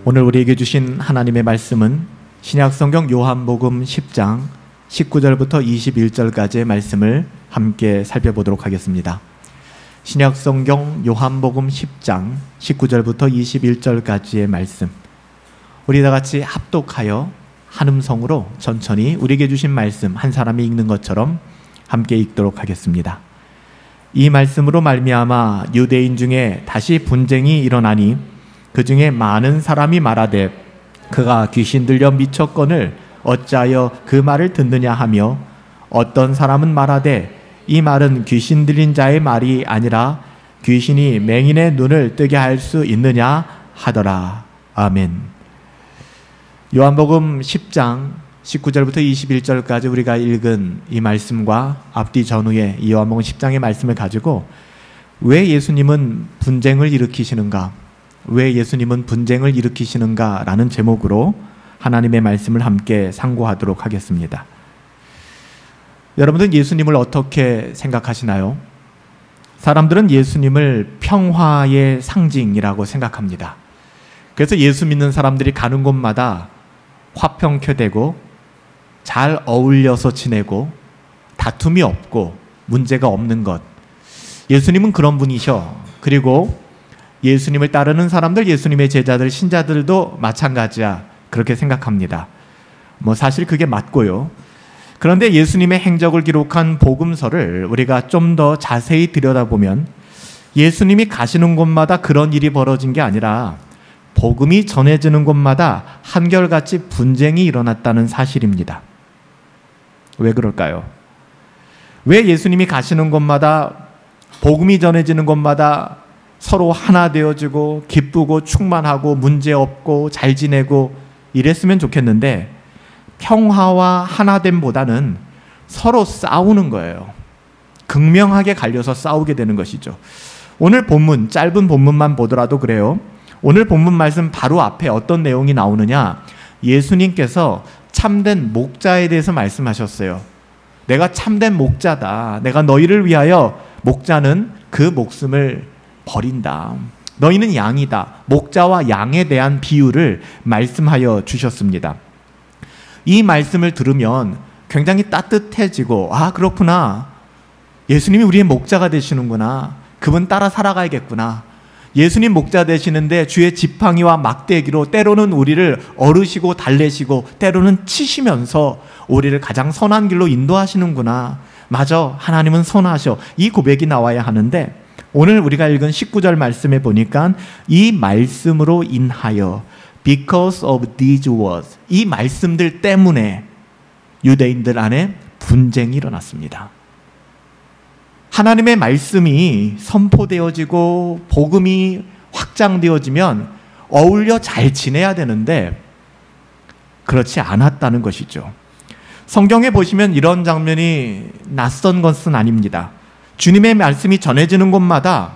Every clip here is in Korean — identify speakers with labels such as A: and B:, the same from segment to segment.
A: 오늘 우리에게 주신 하나님의 말씀은 신약성경 요한복음 10장 19절부터 21절까지의 말씀을 함께 살펴보도록 하겠습니다. 신약성경 요한복음 10장 19절부터 21절까지의 말씀, 우리 다 같이 합독하여 한 음성으로 천천히 우리에게 주신 말씀 한 사람이 읽는 것처럼 함께 읽도록 하겠습니다. 이 말씀으로 말미암아 유대인 중에 다시 분쟁이 일어나니 그 중에 많은 사람이 말하되 그가 귀신 들려 미쳤거늘 어찌하여 그 말을 듣느냐 하며, 어떤 사람은 말하되 이 말은 귀신 들린 자의 말이 아니라 귀신이 맹인의 눈을 뜨게 할 수 있느냐 하더라. 아멘. 요한복음 10장 19절부터 21절까지 우리가 읽은 이 말씀과 앞뒤 전후의 이 요한복음 10장의 말씀을 가지고 왜 예수님은 분쟁을 일으키시는가, 왜 예수님은 분쟁을 일으키시는가 라는 제목으로 하나님의 말씀을 함께 상고하도록 하겠습니다. 여러분은 예수님을 어떻게 생각하시나요? 사람들은 예수님을 평화의 상징이라고 생각합니다. 그래서 예수 믿는 사람들이 가는 곳마다 화평케 되고 잘 어울려서 지내고 다툼이 없고 문제가 없는 것, 예수님은 그런 분이셔. 그리고 예수님을 따르는 사람들, 예수님의 제자들, 신자들도 마찬가지야, 그렇게 생각합니다. 사실 그게 맞고요. 그런데 예수님의 행적을 기록한 복음서를 우리가 좀 더 자세히 들여다보면 예수님이 가시는 곳마다 그런 일이 벌어진 게 아니라 복음이 전해지는 곳마다 한결같이 분쟁이 일어났다는 사실입니다. 왜 그럴까요? 왜 예수님이 가시는 곳마다, 복음이 전해지는 곳마다 서로 하나 되어지고 기쁘고 충만하고 문제없고 잘 지내고 이랬으면 좋겠는데, 평화와 하나됨보다는 서로 싸우는 거예요. 극명하게 갈려서 싸우게 되는 것이죠. 오늘 본문, 짧은 본문만 보더라도 그래요. 오늘 본문 말씀 바로 앞에 어떤 내용이 나오느냐, 예수님께서 참된 목자에 대해서 말씀하셨어요. 내가 참된 목자다. 내가 너희를 위하여, 목자는 그 목숨을 버린다. 너희는 양이다. 목자와 양에 대한 비유를 말씀하여 주셨습니다. 이 말씀을 들으면 굉장히 따뜻해지고, 아, 그렇구나. 예수님이 우리의 목자가 되시는구나. 그분 따라 살아가야겠구나. 예수님 목자 되시는데 주의 지팡이와 막대기로 때로는 우리를 어르시고 달래시고 때로는 치시면서 우리를 가장 선한 길로 인도하시는구나. 맞아, 하나님은 선하셔. 이 고백이 나와야 하는데, 오늘 우리가 읽은 19절 말씀에 보니까 이 말씀으로 인하여, because of these words, 이 말씀들 때문에 유대인들 안에 분쟁이 일어났습니다. 하나님의 말씀이 선포되어지고 복음이 확장되어지면 어울려 잘 지내야 되는데 그렇지 않았다는 것이죠. 성경에 보시면 이런 장면이 낯선 것은 아닙니다. 주님의 말씀이 전해지는 곳마다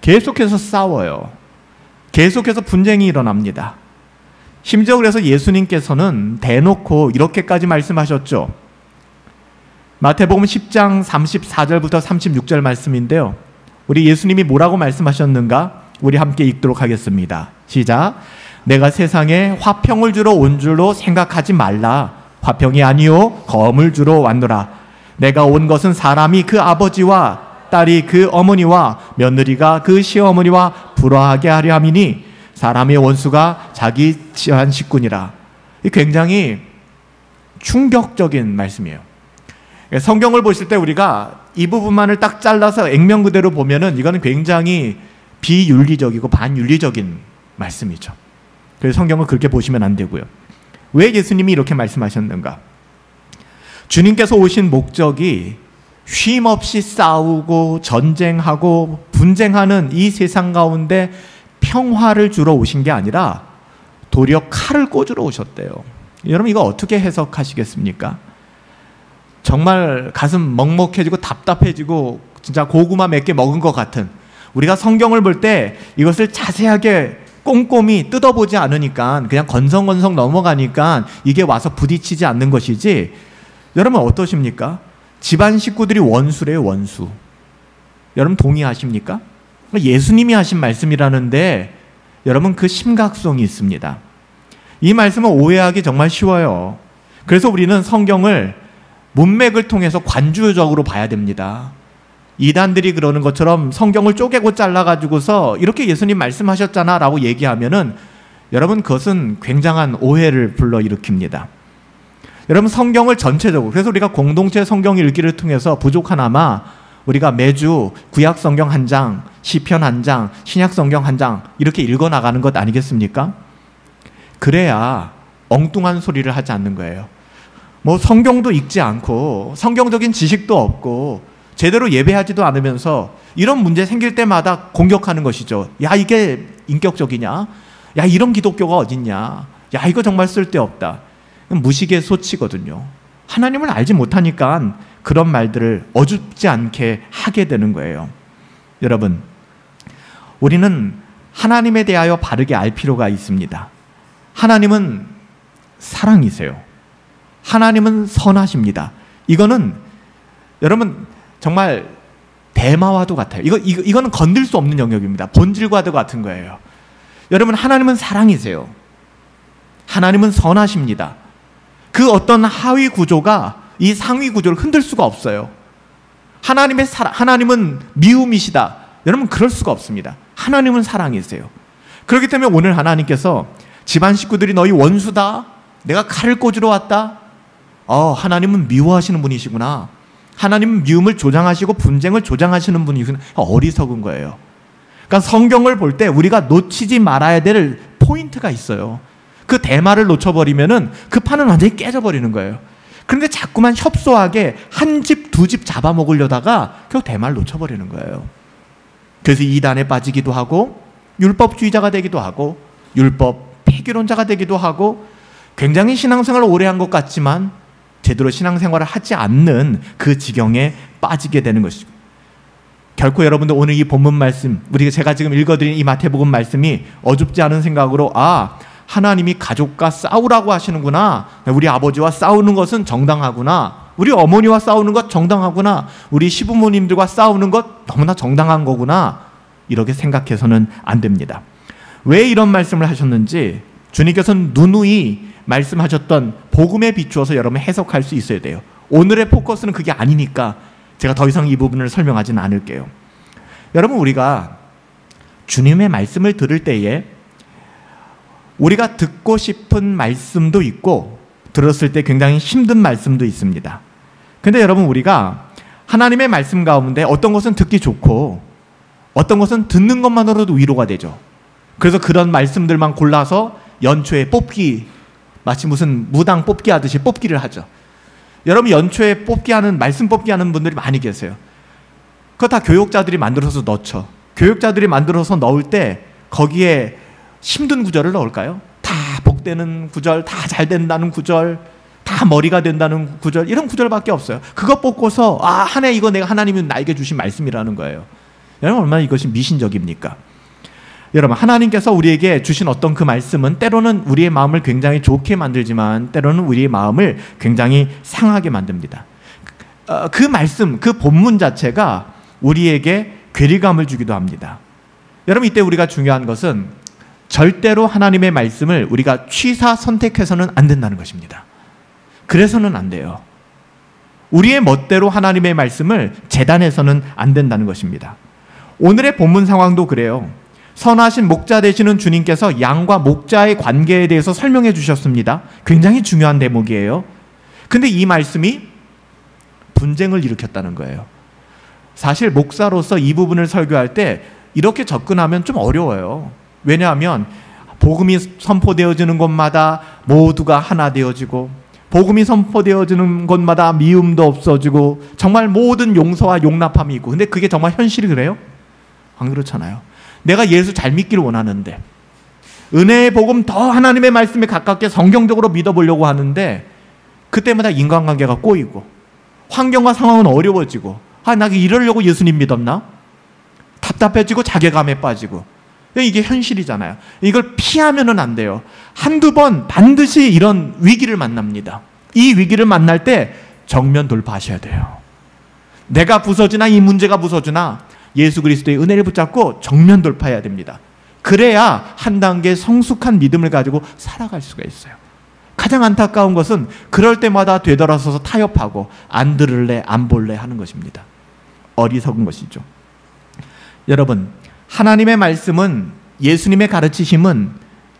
A: 계속해서 싸워요. 계속해서 분쟁이 일어납니다. 심지어 그래서 예수님께서는 대놓고 이렇게까지 말씀하셨죠. 마태복음 10장 34절부터 36절 말씀인데요. 우리 예수님이 뭐라고 말씀하셨는가? 우리 함께 읽도록 하겠습니다. 시작. 내가 세상에 화평을 주러 온 줄로 생각하지 말라. 화평이 아니요 검을 주러 왔노라. 내가 온 것은 사람이 그 아버지와 딸이 그 어머니와 며느리가 그 시어머니와 불화하게 하려 함이니 사람의 원수가 자기 집안 식구니라. 굉장히 충격적인 말씀이에요. 성경을 보실 때 우리가 이 부분만을 딱 잘라서 액면 그대로 보면은 이거는 굉장히 비윤리적이고 반윤리적인 말씀이죠. 그래서 성경을 그렇게 보시면 안 되고요. 왜 예수님이 이렇게 말씀하셨는가? 주님께서 오신 목적이 쉼없이 싸우고 전쟁하고 분쟁하는 이 세상 가운데 평화를 주러 오신 게 아니라 도리어 칼을 꽂으러 오셨대요. 여러분, 이거 어떻게 해석하시겠습니까? 정말 가슴 먹먹해지고 답답해지고 진짜 고구마 몇 개 먹은 것 같은, 우리가 성경을 볼 때 이것을 자세하게 꼼꼼히 뜯어보지 않으니까 그냥 건성건성 넘어가니까 이게 와서 부딪히지 않는 것이지, 여러분 어떠십니까? 집안 식구들이 원수래요, 원수. 여러분 동의하십니까? 예수님이 하신 말씀이라는데 여러분, 그 심각성이 있습니다. 이 말씀은 오해하기 정말 쉬워요. 그래서 우리는 성경을 문맥을 통해서 관주적으로 봐야 됩니다. 이단들이 그러는 것처럼 성경을 쪼개고 잘라가지고서 이렇게 예수님 말씀하셨잖아 라고 얘기하면은 여러분, 그것은 굉장한 오해를 불러일으킵니다. 여러분, 성경을 전체적으로, 그래서 우리가 공동체 성경 읽기를 통해서 부족하나마 우리가 매주 구약 성경 한 장, 시편 한 장, 신약 성경 한 장 이렇게 읽어나가는 것 아니겠습니까? 그래야 엉뚱한 소리를 하지 않는 거예요. 뭐 성경도 읽지 않고 성경적인 지식도 없고 제대로 예배하지도 않으면서 이런 문제 생길 때마다 공격하는 것이죠. 야, 이게 인격적이냐? 야, 이런 기독교가 어딨냐? 야, 이거 정말 쓸데없다. 무식의 소치거든요. 하나님을 알지 못하니까 그런 말들을 어줍지 않게 하게 되는 거예요. 여러분, 우리는 하나님에 대하여 바르게 알 필요가 있습니다. 하나님은 사랑이세요. 하나님은 선하십니다. 이거는 여러분 정말 대마와도 같아요. 이거는 건들 수 없는 영역입니다. 본질과도 같은 거예요. 여러분, 하나님은 사랑이세요. 하나님은 선하십니다. 그 어떤 하위 구조가 이 상위 구조를 흔들 수가 없어요. 하나님의 사랑, 하나님은 미움이시다. 여러분, 그럴 수가 없습니다. 하나님은 사랑이세요. 그렇기 때문에 오늘 하나님께서 집안 식구들이 너희 원수다. 내가 칼을 꽂으러 왔다. 하나님은 미워하시는 분이시구나. 하나님은 미움을 조장하시고 분쟁을 조장하시는 분이구나. 어리석은 거예요. 그러니까 성경을 볼 때 우리가 놓치지 말아야 될 포인트가 있어요. 그 대마를 놓쳐버리면은 그 판은 완전히 깨져버리는 거예요. 그런데 자꾸만 협소하게 한 집, 두 집 잡아먹으려다가 결국 대마를 놓쳐버리는 거예요. 그래서 이단에 빠지기도 하고 율법주의자가 되기도 하고 율법 폐기론자가 되기도 하고 굉장히 신앙생활을 오래 한 것 같지만 제대로 신앙생활을 하지 않는 그 지경에 빠지게 되는 것이고, 결코 여러분들 오늘 이 본문 말씀, 제가 지금 읽어드린 이 마태복음 말씀이 어줍지 않은 생각으로 하나님이 가족과 싸우라고 하시는구나. 우리 아버지와 싸우는 것은 정당하구나. 우리 어머니와 싸우는 것 정당하구나. 우리 시부모님들과 싸우는 것 너무나 정당한 거구나. 이렇게 생각해서는 안 됩니다. 왜 이런 말씀을 하셨는지 주님께서는 누누이 말씀하셨던 복음에 비추어서 여러분 해석할 수 있어야 돼요. 오늘의 포커스는 그게 아니니까 제가 더 이상 이 부분을 설명하지는 않을게요. 여러분, 우리가 주님의 말씀을 들을 때에 우리가 듣고 싶은 말씀도 있고 들었을 때 굉장히 힘든 말씀도 있습니다. 근데 여러분, 우리가 하나님의 말씀 가운데 어떤 것은 듣기 좋고 어떤 것은 듣는 것만으로도 위로가 되죠. 그래서 그런 말씀들만 골라서 연초에 뽑기, 마치 무슨 무당 뽑기 하듯이 뽑기를 하죠. 여러분, 연초에 뽑기하는, 말씀 뽑기하는 분들이 많이 계세요. 그거 다 교육자들이 만들어서 넣죠. 교육자들이 만들어서 넣을 때 거기에 힘든 구절을 넣을까요? 다 복되는 구절, 다 잘 된다는 구절, 다 머리가 된다는 구절, 이런 구절밖에 없어요. 그거 뽑고서 한 해 이거 내가 하나님이 나에게 주신 말씀이라는 거예요. 여러분, 얼마나 이것이 미신적입니까? 여러분, 하나님께서 우리에게 주신 어떤 그 말씀은 때로는 우리의 마음을 굉장히 좋게 만들지만 때로는 우리의 마음을 굉장히 상하게 만듭니다. 그 말씀, 그 본문 자체가 우리에게 괴리감을 주기도 합니다. 여러분, 이때 우리가 중요한 것은 절대로 하나님의 말씀을 우리가 취사 선택해서는 안 된다는 것입니다. 그래서는 안 돼요. 우리의 멋대로 하나님의 말씀을 재단해서는 안 된다는 것입니다. 오늘의 본문 상황도 그래요. 선하신 목자 되시는 주님께서 양과 목자의 관계에 대해서 설명해 주셨습니다. 굉장히 중요한 대목이에요. 근데 이 말씀이 분쟁을 일으켰다는 거예요. 사실 목사로서 이 부분을 설교할 때 이렇게 접근하면 좀 어려워요. 왜냐하면 복음이 선포되어지는 곳마다 모두가 하나 되어지고, 복음이 선포되어지는 곳마다 미움도 없어지고, 정말 모든 용서와 용납함이 있고, 근데 그게 정말 현실이 그래요? 안 그렇잖아요. 내가 예수 잘 믿기를 원하는데, 은혜의 복음 더 하나님의 말씀에 가깝게 성경적으로 믿어보려고 하는데 그때마다 인간관계가 꼬이고 환경과 상황은 어려워지고, 나 이러려고 예수님 믿었나? 답답해지고 자괴감에 빠지고. 이게 현실이잖아요. 이걸 피하면은 안 돼요. 한두 번 반드시 이런 위기를 만납니다. 이 위기를 만날 때 정면 돌파하셔야 돼요. 내가 부서지나 이 문제가 부서지나 예수 그리스도의 은혜를 붙잡고 정면 돌파해야 됩니다. 그래야 한 단계 성숙한 믿음을 가지고 살아갈 수가 있어요. 가장 안타까운 것은 그럴 때마다 되돌아서서 타협하고 안 들을래 안 볼래 하는 것입니다. 어리석은 것이죠. 여러분, 하나님의 말씀은, 예수님의 가르치심은,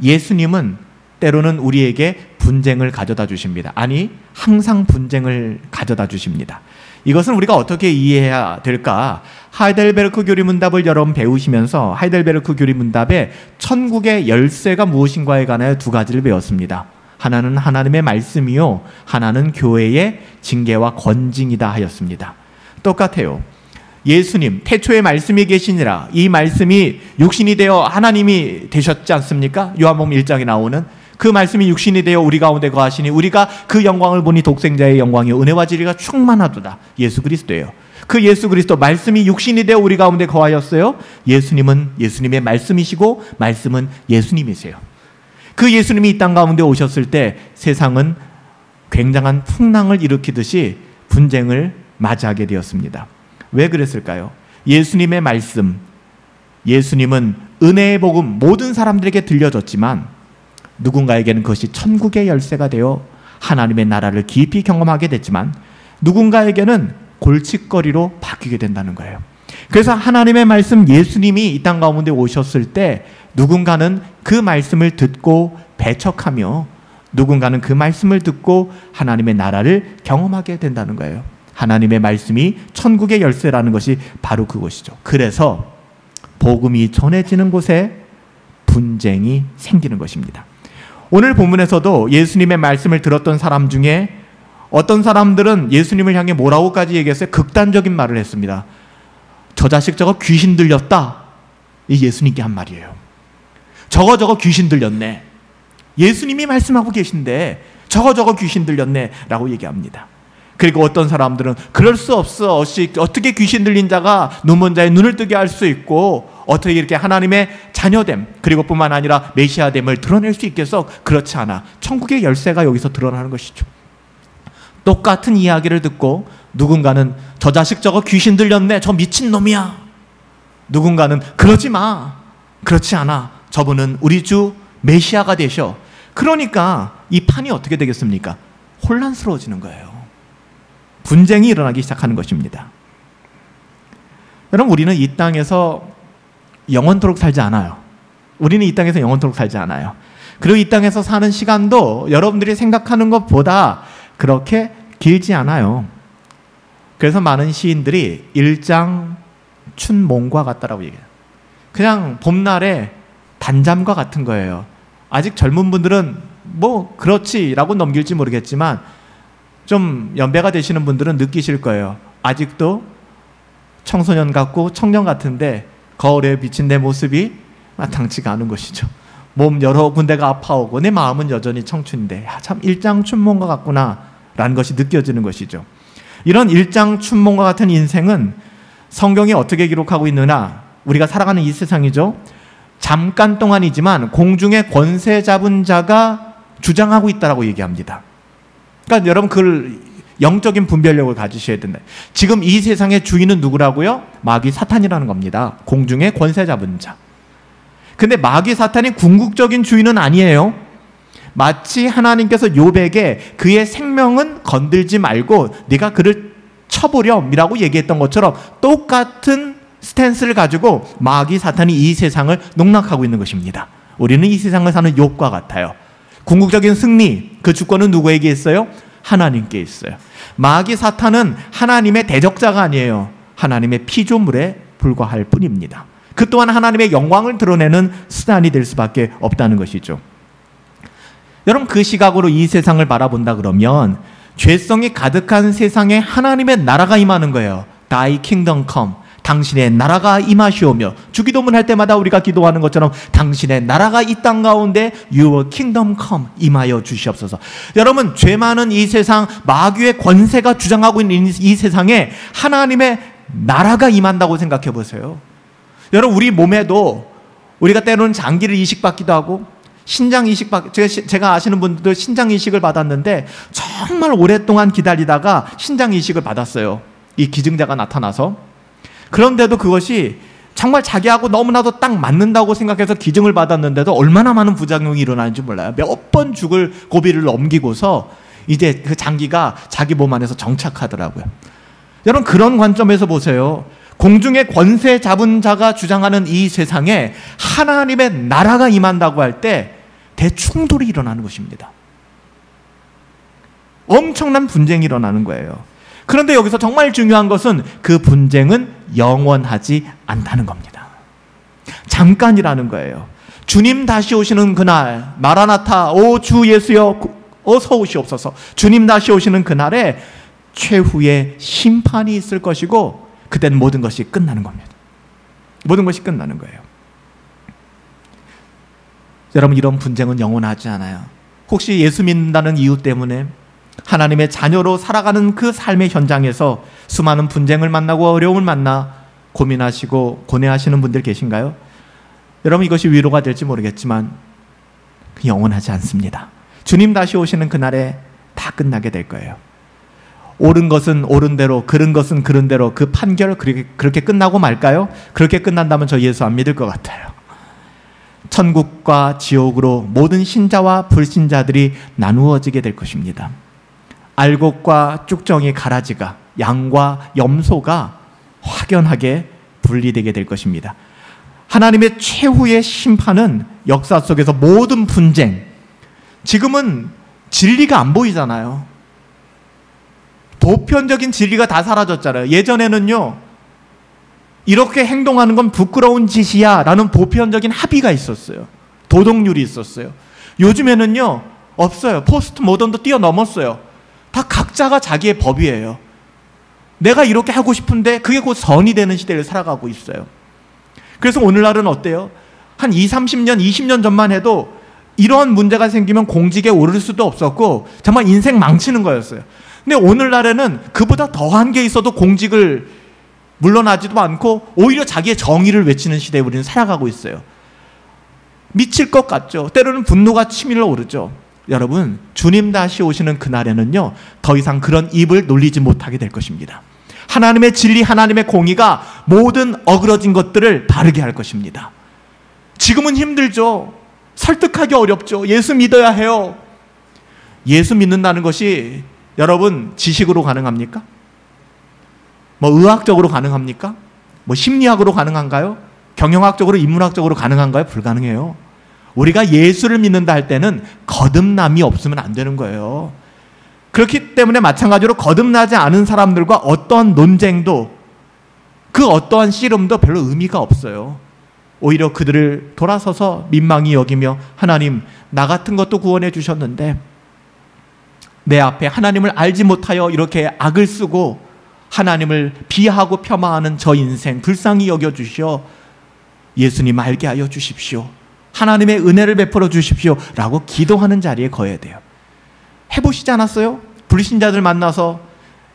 A: 예수님은 때로는 우리에게 분쟁을 가져다 주십니다. 아니, 항상 분쟁을 가져다 주십니다. 이것은 우리가 어떻게 이해해야 될까? 하이델베르크 교리문답을 여러분 배우시면서 하이델베르크 교리문답에 천국의 열쇠가 무엇인가에 관하여 두 가지를 배웠습니다. 하나는 하나님의 말씀이요, 하나는 교회의 징계와 권징이다 하였습니다. 똑같아요. 예수님, 태초에 말씀이 계시니라, 이 말씀이 육신이 되어 하나님이 되셨지 않습니까? 요한복음 1장에 나오는 그 말씀이 육신이 되어 우리 가운데 거하시니 우리가 그 영광을 보니 독생자의 영광이요 은혜와 진리가 충만하도다. 예수 그리스도예요. 그 예수 그리스도 말씀이 육신이 되어 우리 가운데 거하였어요. 예수님은 예수님의 말씀이시고 말씀은 예수님이세요. 그 예수님이 이 땅 가운데 오셨을 때 세상은 굉장한 풍랑을 일으키듯이 분쟁을 맞이하게 되었습니다. 왜 그랬을까요? 예수님의 말씀, 예수님은 은혜의 복음 모든 사람들에게 들려줬지만 누군가에게는 그것이 천국의 열쇠가 되어 하나님의 나라를 깊이 경험하게 됐지만 누군가에게는 골칫거리로 바뀌게 된다는 거예요. 그래서 하나님의 말씀, 예수님이 이 땅 가운데 오셨을 때 누군가는 그 말씀을 듣고 배척하며 누군가는 그 말씀을 듣고 하나님의 나라를 경험하게 된다는 거예요. 하나님의 말씀이 천국의 열쇠라는 것이 바로 그것이죠. 그래서 복음이 전해지는 곳에 분쟁이 생기는 것입니다. 오늘 본문에서도 예수님의 말씀을 들었던 사람 중에 어떤 사람들은 예수님을 향해 뭐라고까지 얘기했어요? 극단적인 말을 했습니다. 저 자식 저거 귀신 들렸다. 이 예수님께 한 말이에요. 저거 귀신 들렸네. 예수님이 말씀하고 계신데 저거 귀신 들렸네 라고 얘기합니다. 그리고 어떤 사람들은 그럴 수 없어. 어떻게 귀신 들린 자가 눈먼 자의 눈을 뜨게 할 수 있고 어떻게 이렇게 하나님의 자녀됨 그리고 뿐만 아니라 메시아됨을 드러낼 수 있겠어? 그렇지 않아. 천국의 열쇠가 여기서 드러나는 것이죠. 똑같은 이야기를 듣고 누군가는 저 자식 저거 귀신 들렸네. 저 미친놈이야. 누군가는 그러지 마. 그렇지 않아. 저분은 우리 주 메시아가 되셔. 그러니까 이 판이 어떻게 되겠습니까? 혼란스러워지는 거예요. 분쟁이 일어나기 시작하는 것입니다. 여러분, 우리는 이 땅에서 영원토록 살지 않아요. 우리는 이 땅에서 영원토록 살지 않아요. 그리고 이 땅에서 사는 시간도 여러분들이 생각하는 것보다 그렇게 길지 않아요. 그래서 많은 시인들이 일장춘몽과 같다라고 얘기해요. 그냥 봄날에 단잠과 같은 거예요. 아직 젊은 분들은 뭐 그렇지라고 넘길지 모르겠지만 좀 연배가 되시는 분들은 느끼실 거예요. 아직도 청소년 같고 청년 같은데 거울에 비친 내 모습이 마땅치가 않은 것이죠. 몸 여러 군데가 아파오고 내 마음은 여전히 청춘인데 참 일장춘몽과 같구나 라는 것이 느껴지는 것이죠. 이런 일장춘몽과 같은 인생은 성경이 어떻게 기록하고 있느냐, 우리가 살아가는 이 세상이죠. 잠깐 동안이지만 공중에 권세 잡은 자가 주장하고 있다라고 얘기합니다. 그러니까 여러분 그 영적인 분별력을 가지셔야 된다. 지금 이 세상의 주인은 누구라고요? 마귀 사탄이라는 겁니다. 공중에 권세 잡은 자. 근데 마귀 사탄이 궁극적인 주인은 아니에요. 마치 하나님께서 욥에게 그의 생명은 건들지 말고 네가 그를 쳐보렴이라고 얘기했던 것처럼 똑같은 스탠스를 가지고 마귀 사탄이 이 세상을 농락하고 있는 것입니다. 우리는 이 세상을 사는 욥과 같아요. 궁극적인 승리, 그 주권은 누구에게 있어요? 하나님께 있어요. 마귀 사탄은 하나님의 대적자가 아니에요. 하나님의 피조물에 불과할 뿐입니다. 그 또한 하나님의 영광을 드러내는 수단이 될 수밖에 없다는 것이죠. 여러분, 그 시각으로 이 세상을 바라본다 그러면 죄성이 가득한 세상에 하나님의 나라가 임하는 거예요. Thy kingdom come. 당신의 나라가 임하시오며, 주기도문 할 때마다 우리가 기도하는 것처럼 당신의 나라가 이 땅 가운데 Your kingdom come 임하여 주시옵소서. 여러분, 죄 많은 이 세상, 마귀의 권세가 주장하고 있는 이 세상에 하나님의 나라가 임한다고 생각해 보세요. 여러분, 우리 몸에도 우리가 때로는 장기를 이식받기도 하고 신장 이식 제가 아시는 분들도 신장 이식을 받았는데 정말 오랫동안 기다리다가 신장 이식을 받았어요. 이 기증자가 나타나서. 그런데도 그것이 정말 자기하고 너무나도 딱 맞는다고 생각해서 기증을 받았는데도 얼마나 많은 부작용이 일어나는지 몰라요. 몇 번 죽을 고비를 넘기고서 이제 그 장기가 자기 몸 안에서 정착하더라고요. 여러분, 그런 관점에서 보세요. 공중의 권세 잡은 자가 주장하는 이 세상에 하나님의 나라가 임한다고 할 때 대충돌이 일어나는 것입니다. 엄청난 분쟁이 일어나는 거예요. 그런데 여기서 정말 중요한 것은 그 분쟁은 영원하지 않다는 겁니다. 잠깐이라는 거예요. 주님 다시 오시는 그날, 마라나타, 오 주 예수여 어서 오시옵소서. 주님 다시 오시는 그날에 최후의 심판이 있을 것이고, 그때는 모든 것이 끝나는 겁니다. 모든 것이 끝나는 거예요. 여러분, 이런 분쟁은 영원하지 않아요. 혹시 예수 믿는다는 이유 때문에 하나님의 자녀로 살아가는 그 삶의 현장에서 수많은 분쟁을 만나고 어려움을 만나 고민하시고 고뇌하시는 분들 계신가요? 여러분, 이것이 위로가 될지 모르겠지만 영원하지 않습니다. 주님 다시 오시는 그날에 다 끝나게 될 거예요. 옳은 것은 옳은 대로, 그른 것은 그른 대로, 그 판결 그렇게 끝나고 말까요? 그렇게 끝난다면 저 예수 안 믿을 것 같아요. 천국과 지옥으로 모든 신자와 불신자들이 나누어지게 될 것입니다. 알곡과 쭉정이 가라지가, 양과 염소가 확연하게 분리되게 될 것입니다. 하나님의 최후의 심판은 역사 속에서 모든 분쟁, 지금은 진리가 안 보이잖아요. 보편적인 진리가 다 사라졌잖아요. 예전에는요, 이렇게 행동하는 건 부끄러운 짓이야 라는 보편적인 합의가 있었어요. 도덕률이 있었어요. 요즘에는요, 없어요. 포스트 모던도 뛰어넘었어요. 다 각자가 자기의 법이에요. 내가 이렇게 하고 싶은데 그게 곧 선이 되는 시대를 살아가고 있어요. 그래서 오늘날은 어때요? 한 20, 30년, 20년 전만 해도 이런 문제가 생기면 공직에 오를 수도 없었고 정말 인생 망치는 거였어요. 근데 오늘날에는 그보다 더한 게 있어도 공직을 물러나지도 않고 오히려 자기의 정의를 외치는 시대에 우리는 살아가고 있어요. 미칠 것 같죠? 때로는 분노가 치밀어 오르죠. 여러분, 주님 다시 오시는 그날에는요, 더 이상 그런 입을 놀리지 못하게 될 것입니다. 하나님의 진리, 하나님의 공의가 모든 어그러진 것들을 바르게 할 것입니다. 지금은 힘들죠. 설득하기 어렵죠. 예수 믿어야 해요. 예수 믿는다는 것이 여러분 지식으로 가능합니까? 뭐 의학적으로 가능합니까? 뭐 심리학으로 가능한가요? 경영학적으로, 인문학적으로 가능한가요? 불가능해요. 우리가 예수를 믿는다 할 때는 거듭남이 없으면 안 되는 거예요. 그렇기 때문에 마찬가지로 거듭나지 않은 사람들과 어떠한 논쟁도, 그 어떠한 씨름도 별로 의미가 없어요. 오히려 그들을 돌아서서 민망히 여기며, 하나님, 나 같은 것도 구원해 주셨는데 내 앞에 하나님을 알지 못하여 이렇게 악을 쓰고 하나님을 비하하고 폄하하는 저 인생 불쌍히 여겨주시오. 예수님 알게 하여 주십시오. 하나님의 은혜를 베풀어 주십시오 라고 기도하는 자리에 거해야 돼요. 해보시지 않았어요? 불신자들 만나서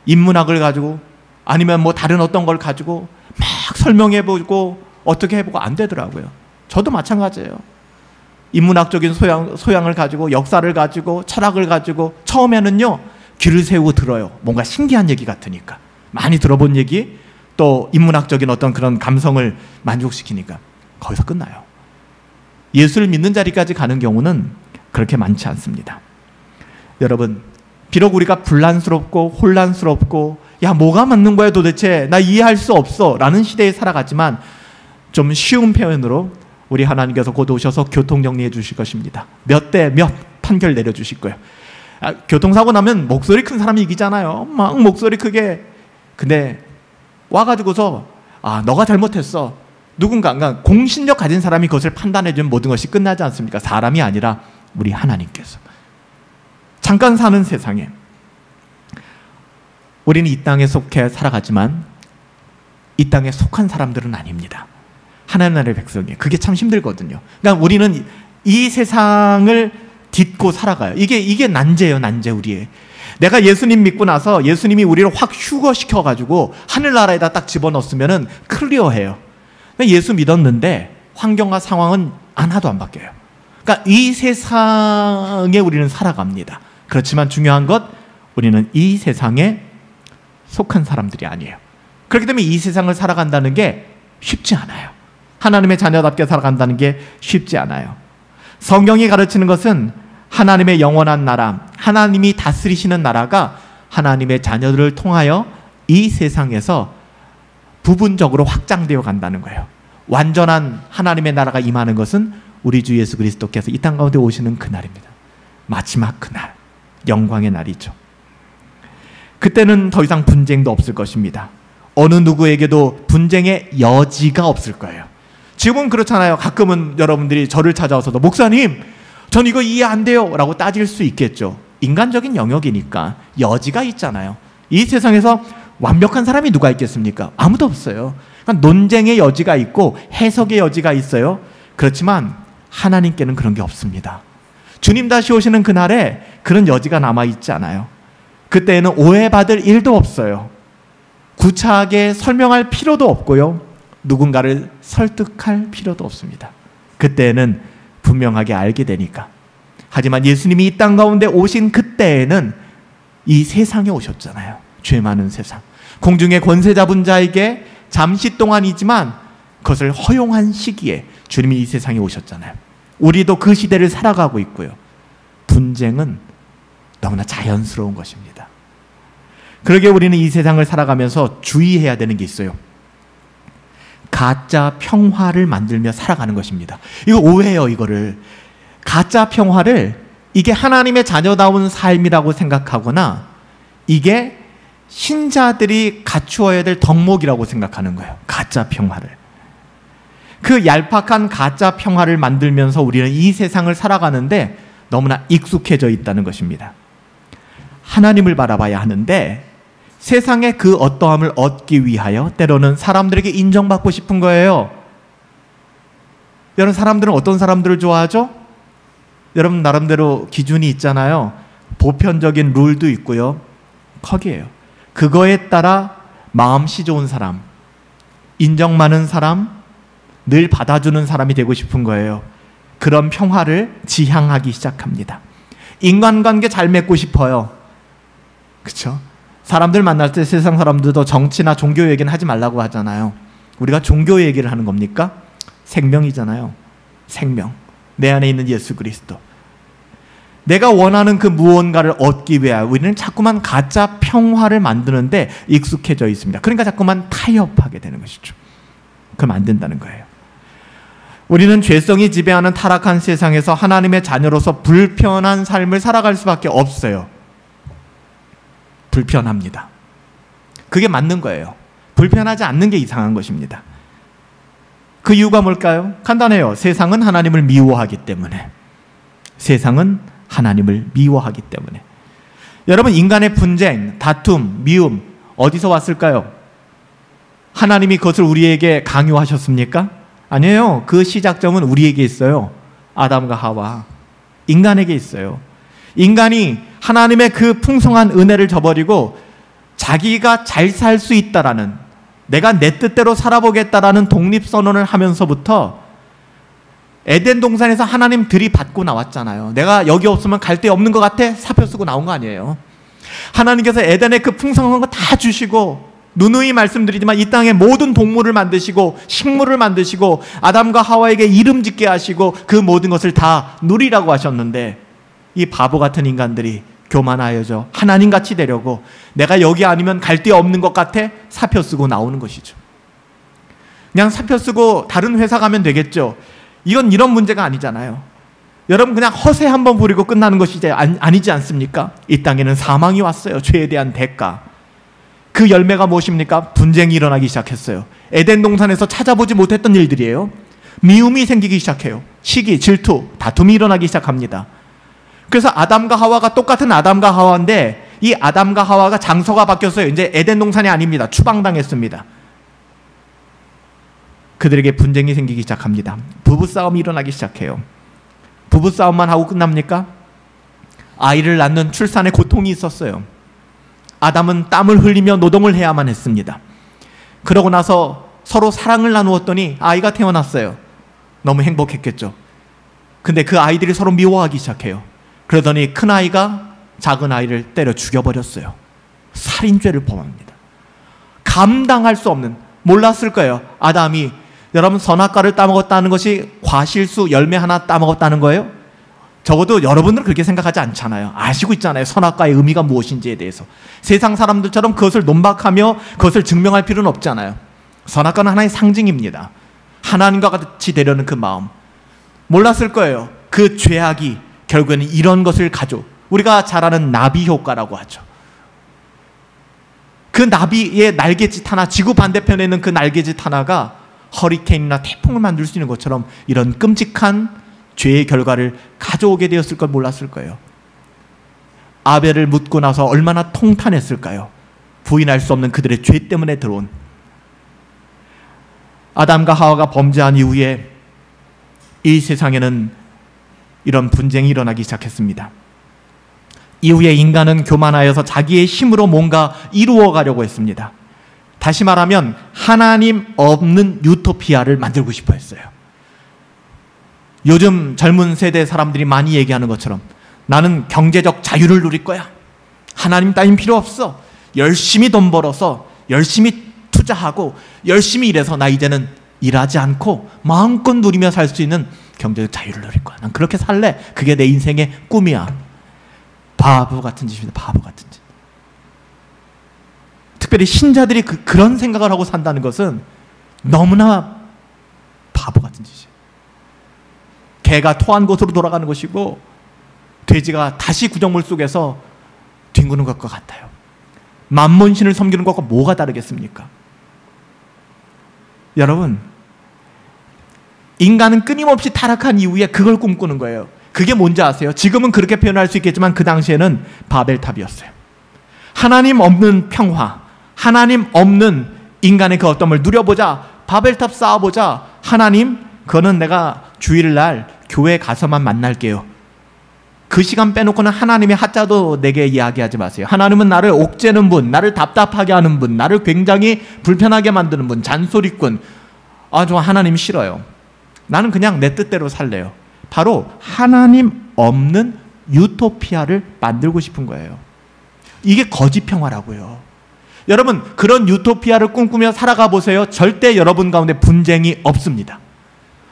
A: 인문학을 가지고 아니면 뭐 다른 어떤 걸 가지고 막 설명해보고 어떻게 해보고 안 되더라고요. 저도 마찬가지예요. 인문학적인 소양을 가지고, 역사를 가지고, 철학을 가지고 처음에는요, 귀를 세우고 들어요. 뭔가 신기한 얘기 같으니까. 많이 들어본 얘기, 또 인문학적인 어떤 그런 감성을 만족시키니까 거기서 끝나요. 예수를 믿는 자리까지 가는 경우는 그렇게 많지 않습니다. 여러분, 비록 우리가 불란스럽고 혼란스럽고 야 뭐가 맞는 거야 도대체, 나 이해할 수 없어 라는 시대에 살아가지만 좀 쉬운 표현으로 우리 하나님께서 곧 오셔서 교통정리해 주실 것입니다. 몇 대 몇 판결 내려주실 거예요. 교통사고 나면 목소리 큰 사람이 이기잖아요. 막 목소리 크게. 근데 와가지고서 너가 잘못했어. 누군가 공신력 가진 사람이 그것을 판단해주면 모든 것이 끝나지 않습니까? 사람이 아니라 우리 하나님께서. 잠깐 사는 세상에 우리는 이 땅에 속해 살아가지만 이 땅에 속한 사람들은 아닙니다. 하나님 나라의 백성이에요. 그게 참 힘들거든요. 그러니까 우리는 이 세상을 딛고 살아가요. 이게 난제예요, 난제 우리의. 내가 예수님 믿고 나서 예수님이 우리를 확 휴거시켜가지고 하늘나라에다 딱 집어넣었으면은 클리어해요. 예수 믿었는데 환경과 상황은 하나도 안 바뀌어요. 그러니까 이 세상에 우리는 살아갑니다. 그렇지만 중요한 것, 우리는 이 세상에 속한 사람들이 아니에요. 그렇기 때문에 이 세상을 살아간다는 게 쉽지 않아요. 하나님의 자녀답게 살아간다는 게 쉽지 않아요. 성경이 가르치는 것은 하나님의 영원한 나라, 하나님이 다스리시는 나라가 하나님의 자녀들을 통하여 이 세상에서 부분적으로 확장되어 간다는 거예요. 완전한 하나님의 나라가 임하는 것은 우리 주 예수 그리스도께서 이 땅 가운데 오시는 그날입니다. 마지막 그날, 영광의 날이죠. 그때는 더 이상 분쟁도 없을 것입니다. 어느 누구에게도 분쟁의 여지가 없을 거예요. 지금은 그렇잖아요. 가끔은 여러분들이 저를 찾아와서도 목사님, 전 이거 이해 안 돼요 라고 따질 수 있겠죠. 인간적인 영역이니까 여지가 있잖아요. 이 세상에서 완벽한 사람이 누가 있겠습니까? 아무도 없어요. 그러니까 논쟁의 여지가 있고 해석의 여지가 있어요. 그렇지만 하나님께는 그런 게 없습니다. 주님 다시 오시는 그날에 그런 여지가 남아있지 않아요. 그때에는 오해받을 일도 없어요. 구차하게 설명할 필요도 없고요. 누군가를 설득할 필요도 없습니다. 그때에는 분명하게 알게 되니까. 하지만 예수님이 이 땅 가운데 오신 그때에는 이 세상에 오셨잖아요. 죄 많은 세상. 공중의 권세 잡은 자에게 잠시 동안이지만 그것을 허용한 시기에 주님이 이 세상에 오셨잖아요. 우리도 그 시대를 살아가고 있고요. 분쟁은 너무나 자연스러운 것입니다. 그러게 우리는 이 세상을 살아가면서 주의해야 되는 게 있어요. 가짜 평화를 만들며 살아가는 것입니다. 이거 오해해요, 이거를. 가짜 평화를 이게 하나님의 자녀다운 삶이라고 생각하거나 이게 신자들이 갖추어야 될 덕목이라고 생각하는 거예요. 가짜 평화를. 그 얄팍한 가짜 평화를 만들면서 우리는 이 세상을 살아가는데 너무나 익숙해져 있다는 것입니다. 하나님을 바라봐야 하는데 세상의 그 어떠함을 얻기 위하여 때로는 사람들에게 인정받고 싶은 거예요. 여러분, 사람들은 어떤 사람들을 좋아하죠? 여러분 나름대로 기준이 있잖아요. 보편적인 룰도 있고요. 퍽이에요. 그거에 따라 마음씨 좋은 사람, 인정 많은 사람, 늘 받아주는 사람이 되고 싶은 거예요. 그런 평화를 지향하기 시작합니다. 인간관계 잘 맺고 싶어요. 그렇죠? 사람들 만날 때 세상 사람들도 정치나 종교 얘기는 하지 말라고 하잖아요. 우리가 종교 얘기를 하는 겁니까? 생명이잖아요. 생명. 내 안에 있는 예수 그리스도. 내가 원하는 그 무언가를 얻기 위해 우리는 자꾸만 가짜 평화를 만드는데 익숙해져 있습니다. 그러니까 자꾸만 타협하게 되는 것이죠. 그럼 안 된다는 거예요. 우리는 죄성이 지배하는 타락한 세상에서 하나님의 자녀로서 불편한 삶을 살아갈 수밖에 없어요. 불편합니다. 그게 맞는 거예요. 불편하지 않는 게 이상한 것입니다. 그 이유가 뭘까요? 간단해요. 세상은 하나님을 미워하기 때문에. 세상은 하나님을 미워하기 때문에. 여러분, 인간의 분쟁, 다툼, 미움 어디서 왔을까요? 하나님이 그것을 우리에게 강요하셨습니까? 아니에요. 그 시작점은 우리에게 있어요. 아담과 하와. 인간에게 있어요. 인간이 하나님의 그 풍성한 은혜를 저버리고 자기가 잘 살 수 있다라는, 내가 내 뜻대로 살아보겠다라는 독립선언을 하면서부터 에덴 동산에서 하나님 들이받고 나왔잖아요. 내가 여기 없으면 갈 데 없는 것 같아? 사표 쓰고 나온 거 아니에요. 하나님께서 에덴에 그 풍성한 거 다 주시고, 누누이 말씀드리지만 이 땅에 모든 동물을 만드시고 식물을 만드시고 아담과 하와에게 이름 짓게 하시고 그 모든 것을 다 누리라고 하셨는데, 이 바보 같은 인간들이 교만하여져 하나님같이 되려고 내가 여기 아니면 갈 데 없는 것 같아? 사표 쓰고 나오는 것이죠. 그냥 사표 쓰고 다른 회사 가면 되겠죠. 이건 이런 문제가 아니잖아요. 여러분, 그냥 허세 한번 부리고 끝나는 것이 아니지 않습니까? 이 땅에는 사망이 왔어요. 죄에 대한 대가. 그 열매가 무엇입니까? 분쟁이 일어나기 시작했어요. 에덴 동산에서 찾아보지 못했던 일들이에요. 미움이 생기기 시작해요. 시기, 질투, 다툼이 일어나기 시작합니다. 그래서 아담과 하와가 똑같은 아담과 하와인데 이 아담과 하와가 장소가 바뀌었어요. 이제 에덴 동산이 아닙니다. 추방당했습니다. 그들에게 분쟁이 생기기 시작합니다. 부부싸움이 일어나기 시작해요. 부부싸움만 하고 끝납니까? 아이를 낳는 출산의 고통이 있었어요. 아담은 땀을 흘리며 노동을 해야만 했습니다. 그러고 나서 서로 사랑을 나누었더니 아이가 태어났어요. 너무 행복했겠죠. 근데 그 아이들이 서로 미워하기 시작해요. 그러더니 큰아이가 작은아이를 때려 죽여버렸어요. 살인죄를 범합니다. 감당할 수 없는, 몰랐을 거예요. 아담이 여러분, 선악과를 따먹었다는 것이 과실수 열매 하나 따먹었다는 거예요? 적어도 여러분들은 그렇게 생각하지 않잖아요. 아시고 있잖아요. 선악과의 의미가 무엇인지에 대해서. 세상 사람들처럼 그것을 논박하며 그것을 증명할 필요는 없잖아요. 선악과는 하나의 상징입니다. 하나님과 같이 되려는 그 마음. 몰랐을 거예요. 그 죄악이 결국에는 이런 것을 우리가 잘 아는 나비 효과라고 하죠. 그 나비의 날개짓 하나, 지구 반대편에 있는 그 날개짓 하나가 허리케인이나 태풍을 만들 수 있는 것처럼 이런 끔찍한 죄의 결과를 가져오게 되었을 걸 몰랐을 거예요. 아벨을 묻고 나서 얼마나 통탄했을까요? 부인할 수 없는 그들의 죄 때문에 들어온. 아담과 하와가 범죄한 이후에 이 세상에는 이런 분쟁이 일어나기 시작했습니다. 이후에 인간은 교만하여서 자기의 힘으로 뭔가 이루어 가려고 했습니다. 다시 말하면 하나님 없는 유토피아를 만들고 싶어 했어요. 요즘 젊은 세대 사람들이 많이 얘기하는 것처럼 나는 경제적 자유를 누릴 거야. 하나님 따윈 필요 없어. 열심히 돈 벌어서 열심히 투자하고 열심히 일해서 나 이제는 일하지 않고 마음껏 누리며 살 수 있는 경제적 자유를 누릴 거야. 난 그렇게 살래. 그게 내 인생의 꿈이야. 바보 같은 짓입니다. 바보 같은 짓. 특별히 신자들이 그런 생각을 하고 산다는 것은 너무나 바보 같은 짓이에요. 개가 토한 곳으로 돌아가는 것이고 돼지가 다시 구정물 속에서 뒹구는 것과 같아요. 만몬신을 섬기는 것과 뭐가 다르겠습니까? 여러분, 인간은 끊임없이 타락한 이후에 그걸 꿈꾸는 거예요. 그게 뭔지 아세요? 지금은 그렇게 표현할 수 있겠지만 그 당시에는 바벨탑이었어요. 하나님 없는 평화, 하나님 없는 인간의 그 어떤 걸 누려보자, 바벨탑 쌓아보자. 하나님, 그거는 내가 주일날 교회 가서만 만날게요. 그 시간 빼놓고는 하나님의 하자도 내게 이야기하지 마세요. 하나님은 나를 옥죄는 분, 나를 답답하게 하는 분, 나를 굉장히 불편하게 만드는 분, 잔소리꾼. 저 하나님 싫어요. 나는 그냥 내 뜻대로 살래요. 바로 하나님 없는 유토피아를 만들고 싶은 거예요. 이게 거짓 평화라고요. 여러분, 그런 유토피아를 꿈꾸며 살아가 보세요. 절대 여러분 가운데 분쟁이 없습니다.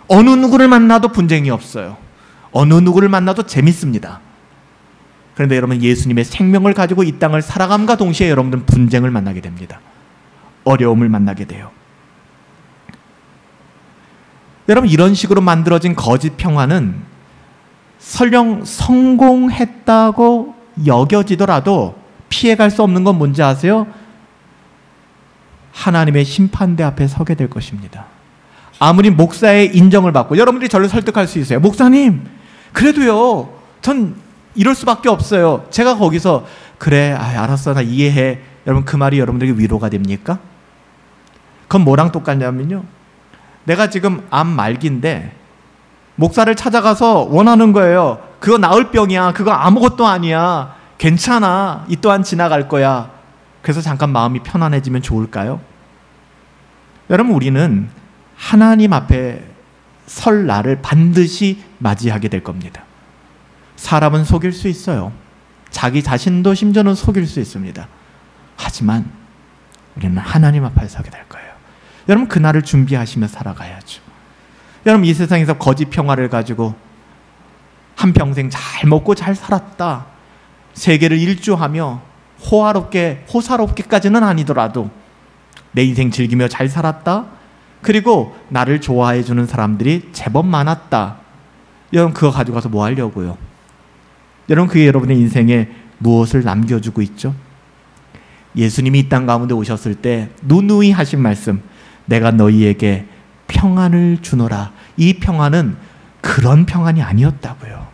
A: 어느 누구를 만나도 분쟁이 없어요. 어느 누구를 만나도 재밌습니다. 그런데 여러분, 예수님의 생명을 가지고 이 땅을 살아감과 동시에 여러분들은 분쟁을 만나게 됩니다. 어려움을 만나게 돼요. 여러분, 이런 식으로 만들어진 거짓 평화는 설령 성공했다고 여겨지더라도 피해갈 수 없는 건 뭔지 아세요? 하나님의 심판대 앞에 서게 될 것입니다. 아무리 목사의 인정을 받고, 여러분들이 저를 설득할 수 있어요. 목사님, 그래도요, 전 이럴 수밖에 없어요. 제가 거기서 그래, 알았어, 나 이해해. 여러분, 그 말이 여러분들에게 위로가 됩니까? 그건 뭐랑 똑같냐면요, 내가 지금 암 말기인데 목사를 찾아가서 원하는 거예요. 그거 나을 병이야. 그거 아무것도 아니야. 괜찮아. 이 또한 지나갈 거야. 그래서 잠깐 마음이 편안해지면 좋을까요? 여러분, 우리는 하나님 앞에 설 날을 반드시 맞이하게 될 겁니다. 사람은 속일 수 있어요. 자기 자신도 심지어는 속일 수 있습니다. 하지만 우리는 하나님 앞에 서게 될 거예요. 여러분, 그날을 준비하시며 살아가야죠. 여러분, 이 세상에서 거짓 평화를 가지고 한평생 잘 먹고 잘 살았다, 세계를 일주하며 호사롭게까지는 아니더라도 내 인생 즐기며 잘 살았다, 그리고 나를 좋아해 주는 사람들이 제법 많았다. 여러분, 그거 가지고 가서 뭐 하려고요? 여러분, 그게 여러분의 인생에 무엇을 남겨주고 있죠? 예수님이 이 땅 가운데 오셨을 때 누누이 하신 말씀, 내가 너희에게 평안을 주노라. 이 평안은 그런 평안이 아니었다고요.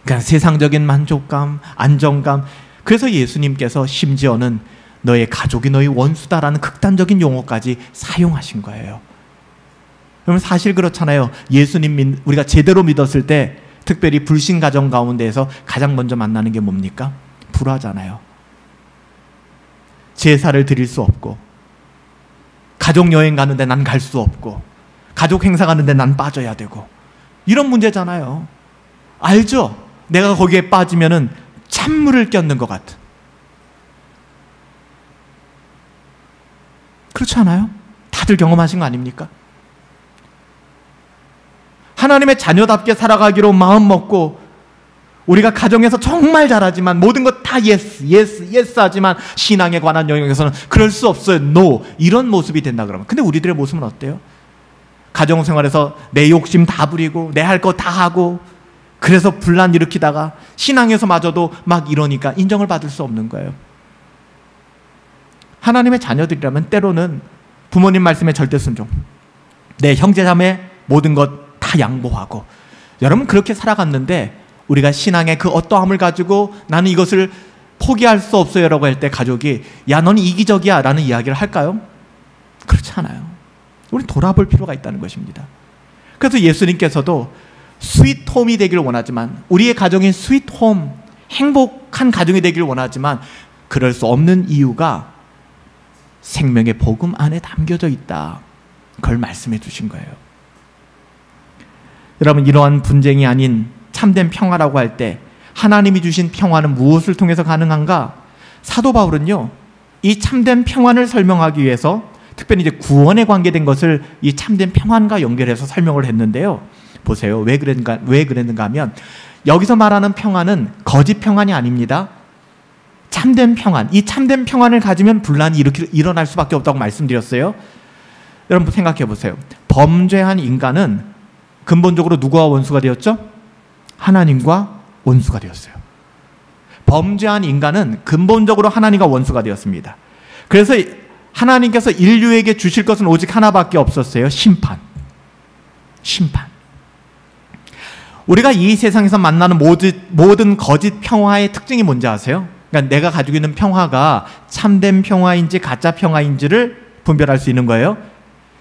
A: 그냥 세상적인 만족감, 안정감. 그래서 예수님께서 심지어는 너의 가족이 너희 원수다라는 극단적인 용어까지 사용하신 거예요. 여러분, 사실 그렇잖아요. 예수님 우리가 제대로 믿었을 때 특별히 불신 가정 가운데에서 가장 먼저 만나는 게 뭡니까? 불화잖아요. 제사를 드릴 수 없고, 가족 여행 가는데 난 갈 수 없고, 가족 행사 가는데 난 빠져야 되고, 이런 문제잖아요. 알죠? 내가 거기에 빠지면은 찬물을 껴는 것 같은. 그렇지 않아요? 다들 경험하신 거 아닙니까? 하나님의 자녀답게 살아가기로 마음 먹고 우리가 가정에서 정말 잘하지만 모든 것 다 예스 하지만 신앙에 관한 영역에서는 그럴 수 없어요. 노. 이런 모습이 된다 그러면. 근데 우리들의 모습은 어때요? 가정생활에서 내 욕심 다 부리고 내 할 거 다 하고 그래서 분란 일으키다가 신앙에서마저도 막 이러니까 인정을 받을 수 없는 거예요. 하나님의 자녀들이라면 때로는 부모님 말씀에 절대 순종, 내 형제자매 모든 것 다 양보하고, 여러분 그렇게 살아갔는데 우리가 신앙의 그 어떠함을 가지고 나는 이것을 포기할 수 없어요 라고 할 때 가족이 야 너는 이기적이야 라는 이야기를 할까요? 그렇지 않아요. 우리 돌아볼 필요가 있다는 것입니다. 그래서 예수님께서도 스윗홈이 되기를 원하지만, 우리의 가정이 스윗홈, 행복한 가정이 되기를 원하지만 그럴 수 없는 이유가 생명의 복음 안에 담겨져 있다. 그걸 말씀해 주신 거예요. 여러분, 이러한 분쟁이 아닌 참된 평화라고 할 때 하나님이 주신 평화는 무엇을 통해서 가능한가? 사도 바울은요, 이 참된 평안을 설명하기 위해서 특별히 이제 구원에 관계된 것을 이 참된 평안과 연결해서 설명을 했는데요. 보세요. 왜 그랬는가 하면 여기서 말하는 평안은 거짓 평안이 아닙니다. 참된 평안. 이 참된 평안을 가지면 분란이 일어날 수밖에 없다고 말씀드렸어요. 여러분 생각해 보세요. 범죄한 인간은 근본적으로 누구와 원수가 되었죠? 하나님과 원수가 되었어요. 범죄한 인간은 근본적으로 하나님과 원수가 되었습니다. 그래서 하나님께서 인류에게 주실 것은 오직 하나밖에 없었어요. 심판. 우리가 이 세상에서 만나는 모든 거짓 평화의 특징이 뭔지 아세요? 그러니까 내가 가지고 있는 평화가 참된 평화인지 가짜 평화인지를 분별할 수 있는 거예요.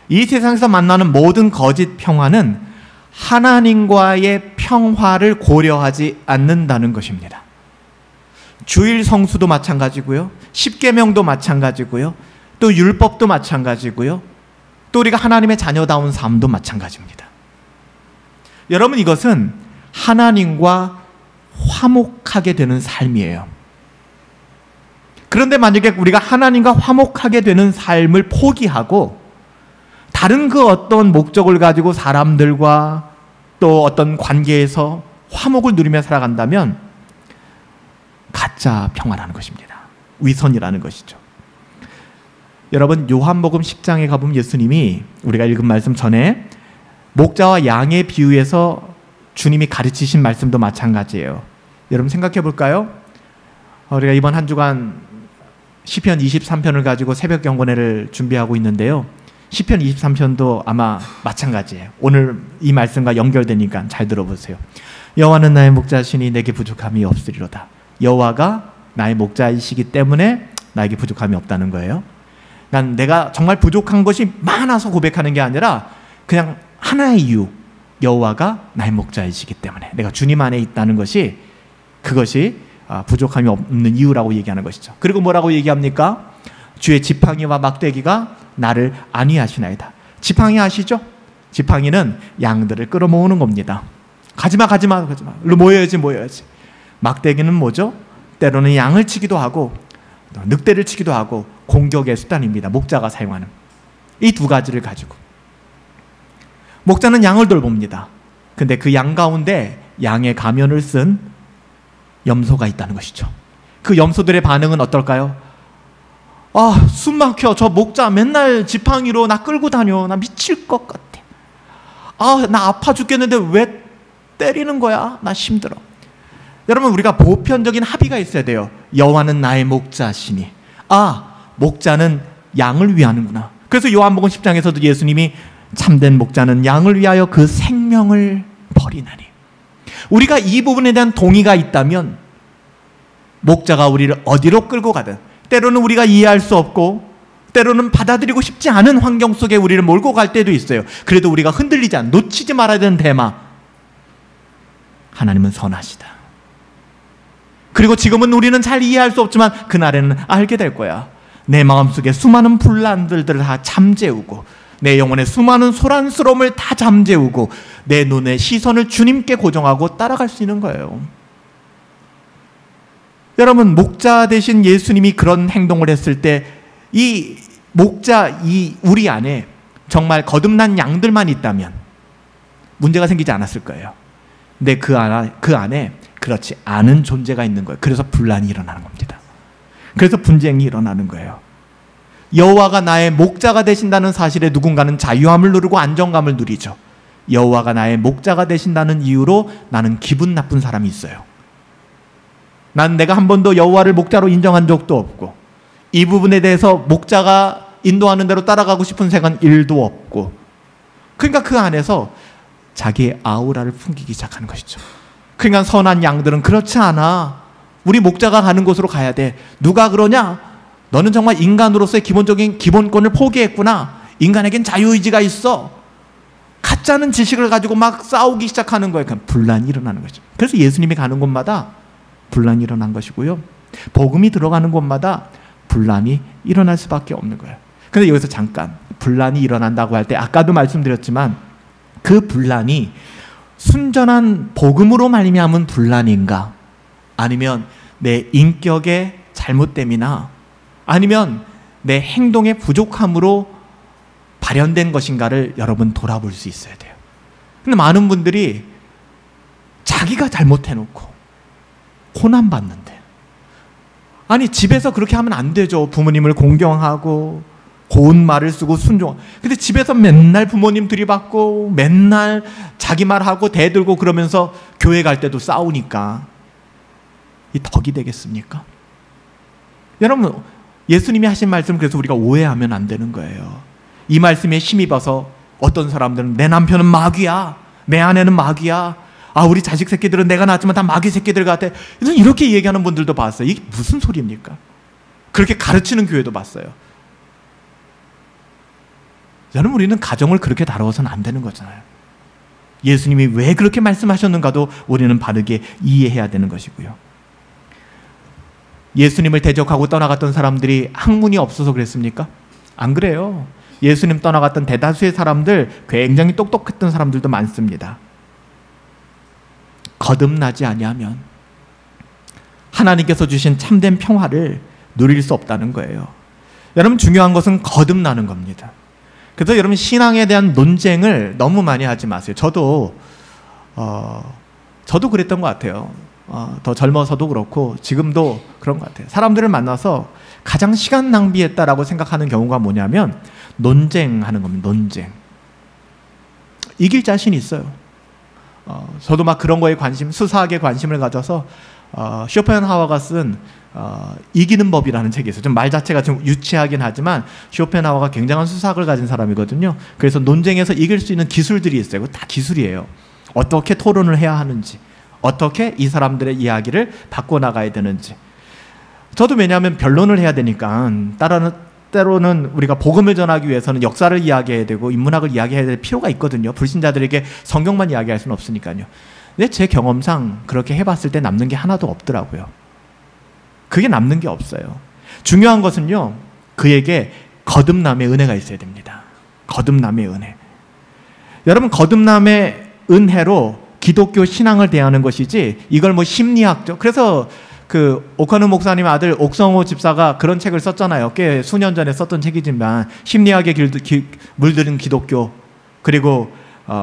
A: 이 세상에서 만나는 모든 거짓 평화는 하나님과의 평화를 고려하지 않는다는 것입니다. 주일 성수도 마찬가지고요. 십계명도 마찬가지고요. 또 율법도 마찬가지고요. 또 우리가 하나님의 자녀다운 삶도 마찬가지입니다. 여러분, 이것은 하나님과 화목하게 되는 삶이에요. 그런데 만약에 우리가 하나님과 화목하게 되는 삶을 포기하고 다른 그 어떤 목적을 가지고 사람들과 또 어떤 관계에서 화목을 누리며 살아간다면 가짜 평화라는 것입니다. 위선이라는 것이죠. 여러분, 요한복음 10장에 가보면 예수님이 우리가 읽은 말씀 전에 목자와 양의 비유에서 주님이 가르치신 말씀도 마찬가지예요. 여러분 생각해 볼까요? 우리가 이번 한 주간 시편 23편을 가지고 새벽 경건회를 준비하고 있는데요. 시편 23편도 아마 마찬가지예요. 오늘 이 말씀과 연결되니까 잘 들어보세요. 여호와는 나의 목자시니 내게 부족함이 없으리로다. 여호와가 나의 목자이시기 때문에 나에게 부족함이 없다는 거예요. 난 내가 정말 부족한 것이 많아서 고백하는 게 아니라 그냥 하나의 이유, 여호와가 나의 목자이시기 때문에 내가 주님 안에 있다는 것이, 그것이 부족함이 없는 이유라고 얘기하는 것이죠. 그리고 뭐라고 얘기합니까? 주의 지팡이와 막대기가 나를 안위하시나이다. 지팡이 아시죠? 지팡이는 양들을 끌어모으는 겁니다. 가지마 일로 모여야지. 막대기는 뭐죠? 때로는 양을 치기도 하고 늑대를 치기도 하고 공격의 수단입니다. 목자가 사용하는 이 두 가지를 가지고 목자는 양을 돌봅니다. 근데 그 양 가운데 양의 가면을 쓴 염소가 있다는 것이죠. 그 염소들의 반응은 어떨까요? 숨 막혀. 저 목자 맨날 지팡이로 나 끌고 다녀. 나 미칠 것 같아. 나 아파 죽겠는데 왜 때리는 거야? 나 힘들어. 여러분, 우리가 보편적인 합의가 있어야 돼요. 여호와는 나의 목자시니. 목자는 양을 위하는구나. 그래서 요한복음 10장에서도 예수님이 참된 목자는 양을 위하여 그 생명을 버리나니. 우리가 이 부분에 대한 동의가 있다면 목자가 우리를 어디로 끌고 가든, 때로는 우리가 이해할 수 없고 때로는 받아들이고 싶지 않은 환경 속에 우리를 몰고 갈 때도 있어요. 그래도 우리가 흔들리지 않아, 놓치지 말아야 되는 테마, 하나님은 선하시다. 그리고 지금은 우리는 잘 이해할 수 없지만 그날에는 알게 될 거야. 내 마음속에 수많은 분란들을 다 잠재우고 내 영혼의 수많은 소란스러움을 다 잠재우고 내 눈의 시선을 주님께 고정하고 따라갈 수 있는 거예요. 여러분, 목자 되신 예수님이 그런 행동을 했을 때 이 목자, 우리 안에 정말 거듭난 양들만 있다면, 문제가 생기지 않았을 거예요. 근데 그 안에 그렇지 않은 존재가 있는 거예요. 그래서 분란이 일어나는 겁니다. 그래서 분쟁이 일어나는 거예요. 여호와가 나의 목자가 되신다는 사실에 누군가는 자유함을 누리고 안정감을 누리죠. 여호와가 나의 목자가 되신다는 이유로 나는 기분 나쁜 사람이 있어요. 난 내가 한 번도 여호와를 목자로 인정한 적도 없고 이 부분에 대해서 목자가 인도하는 대로 따라가고 싶은 생각은 1도 없고, 그러니까 그 안에서 자기의 아우라를 풍기기 시작하는 것이죠. 그러니까 선한 양들은 그렇지 않아. 우리 목자가 가는 곳으로 가야 돼. 누가 그러냐? 너는 정말 인간으로서의 기본적인 기본권을 포기했구나. 인간에겐 자유의지가 있어. 가짜는 지식을 가지고 막 싸우기 시작하는 거예요. 그러니까 분란이 일어나는 거죠. 그래서 예수님이 가는 곳마다 분란이 일어난 것이고요. 복음이 들어가는 곳마다 분란이 일어날 수밖에 없는 거예요. 그런데 여기서 잠깐 분란이 일어난다고 할 때 아까도 말씀드렸지만 그 분란이 순전한 복음으로 말미암은 분란인가, 아니면 내 인격의 잘못됨이나 아니면 내 행동의 부족함으로 발현된 것인가를 여러분 돌아볼 수 있어야 돼요. 근데 많은 분들이 자기가 잘못해놓고 고난받는데, 아니 집에서 그렇게 하면 안 되죠. 부모님을 공경하고 고운 말을 쓰고 순종. 근데 집에서 맨날 부모님 들이받고 맨날 자기 말하고 대들고 그러면서 교회 갈 때도 싸우니까 이 덕이 되겠습니까? 여러분, 예수님이 하신 말씀, 그래서 우리가 오해하면 안 되는 거예요. 이 말씀에 힘입어서 어떤 사람들은 내 남편은 마귀야, 내 아내는 마귀야, 아 우리 자식 새끼들은 내가 낳았지만 다 마귀 새끼들 같아, 이렇게 얘기하는 분들도 봤어요. 이게 무슨 소리입니까? 그렇게 가르치는 교회도 봤어요. 여러분, 우리는 가정을 그렇게 다루어서는 안 되는 거잖아요. 예수님이 왜 그렇게 말씀하셨는가도 우리는 바르게 이해해야 되는 것이고요. 예수님을 대적하고 떠나갔던 사람들이 학문이 없어서 그랬습니까? 안 그래요. 예수님 떠나갔던 대다수의 사람들, 굉장히 똑똑했던 사람들도 많습니다. 거듭나지 아니하면 하나님께서 주신 참된 평화를 누릴 수 없다는 거예요. 여러분, 중요한 것은 거듭나는 겁니다. 그래서 여러분, 신앙에 대한 논쟁을 너무 많이 하지 마세요. 저도 그랬던 것 같아요. 더 젊어서도 그렇고 지금도 그런 것 같아요. 사람들을 만나서 가장 시간 낭비했다라고 생각하는 경우가 뭐냐면 논쟁하는 겁니다. 논쟁. 이길 자신이 있어요. 저도 막 그런 거에 수사학에 관심을 가져서 쇼펜하우어가 쓴 이기는 법이라는 책이 있어요. 좀 말 자체가 좀 유치하긴 하지만 쇼펜하우어가 굉장한 수사학을 가진 사람이거든요. 그래서 논쟁에서 이길 수 있는 기술들이 있어요. 다 기술이에요. 어떻게 토론을 해야 하는지, 어떻게 이 사람들의 이야기를 바꿔나가야 되는지. 저도 왜냐하면 변론을 해야 되니까 때로는 우리가 복음을 전하기 위해서는 역사를 이야기해야 되고 인문학을 이야기해야 될 필요가 있거든요. 불신자들에게 성경만 이야기할 수는 없으니까요. 근데 제 경험상 그렇게 해봤을 때 남는 게 하나도 없더라고요. 그게 남는 게 없어요. 중요한 것은요, 그에게 거듭남의 은혜가 있어야 됩니다. 거듭남의 은혜. 여러분, 거듭남의 은혜로 기독교 신앙을 대하는 것이지 이걸 뭐 심리학적, 그래서 그 오카누 목사님 아들 옥성호 집사가 그런 책을 썼잖아요. 꽤 수년 전에 썼던 책이지만 심리학에 물들은 기독교, 그리고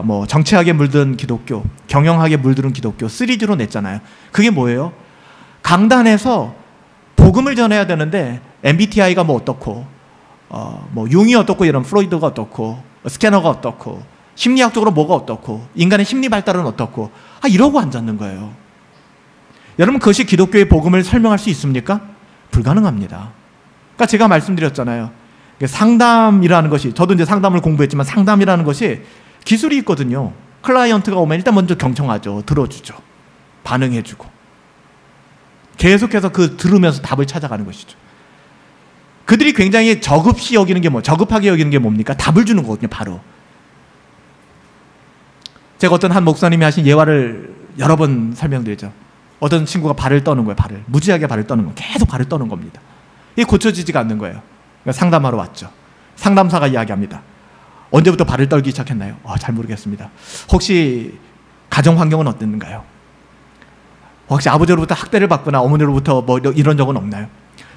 A: 뭐 정치학에 물든 기독교, 경영학에 물든 기독교 시리즈로 냈잖아요. 그게 뭐예요? 강단에서 복음을 전해야 되는데 MBTI가 뭐 어떻고 뭐 융이 어떻고, 이런 프로이드가 어떻고, 스캐너가 어떻고, 심리학적으로 뭐가 어떻고, 인간의 심리 발달은 어떻고, 이러고 앉았는 거예요. 여러분, 그것이 기독교의 복음을 설명할 수 있습니까? 불가능합니다. 그러니까 제가 말씀드렸잖아요. 상담이라는 것이, 저도 이제 상담을 공부했지만 상담이라는 것이 기술이 있거든요. 클라이언트가 오면 일단 먼저 경청하죠. 들어주죠. 반응해주고. 계속해서 들으면서 답을 찾아가는 것이죠. 그들이 굉장히 저급하게 여기는 게 뭡니까? 답을 주는 거거든요, 바로. 제가 어떤 한 목사님이 하신 예화를 여러 번 설명드리죠. 어떤 친구가 발을 떠는 거예요. 무지하게 발을 떠는 거예요. 계속 발을 떠는 겁니다. 이게 고쳐지지가 않는 거예요. 그러니까 상담하러 왔죠. 상담사가 이야기합니다. 언제부터 발을 떨기 시작했나요? 잘 모르겠습니다. 혹시 가정 환경은 어땠는가요? 혹시 아버지로부터 학대를 받거나 어머니로부터 뭐 이런 적은 없나요?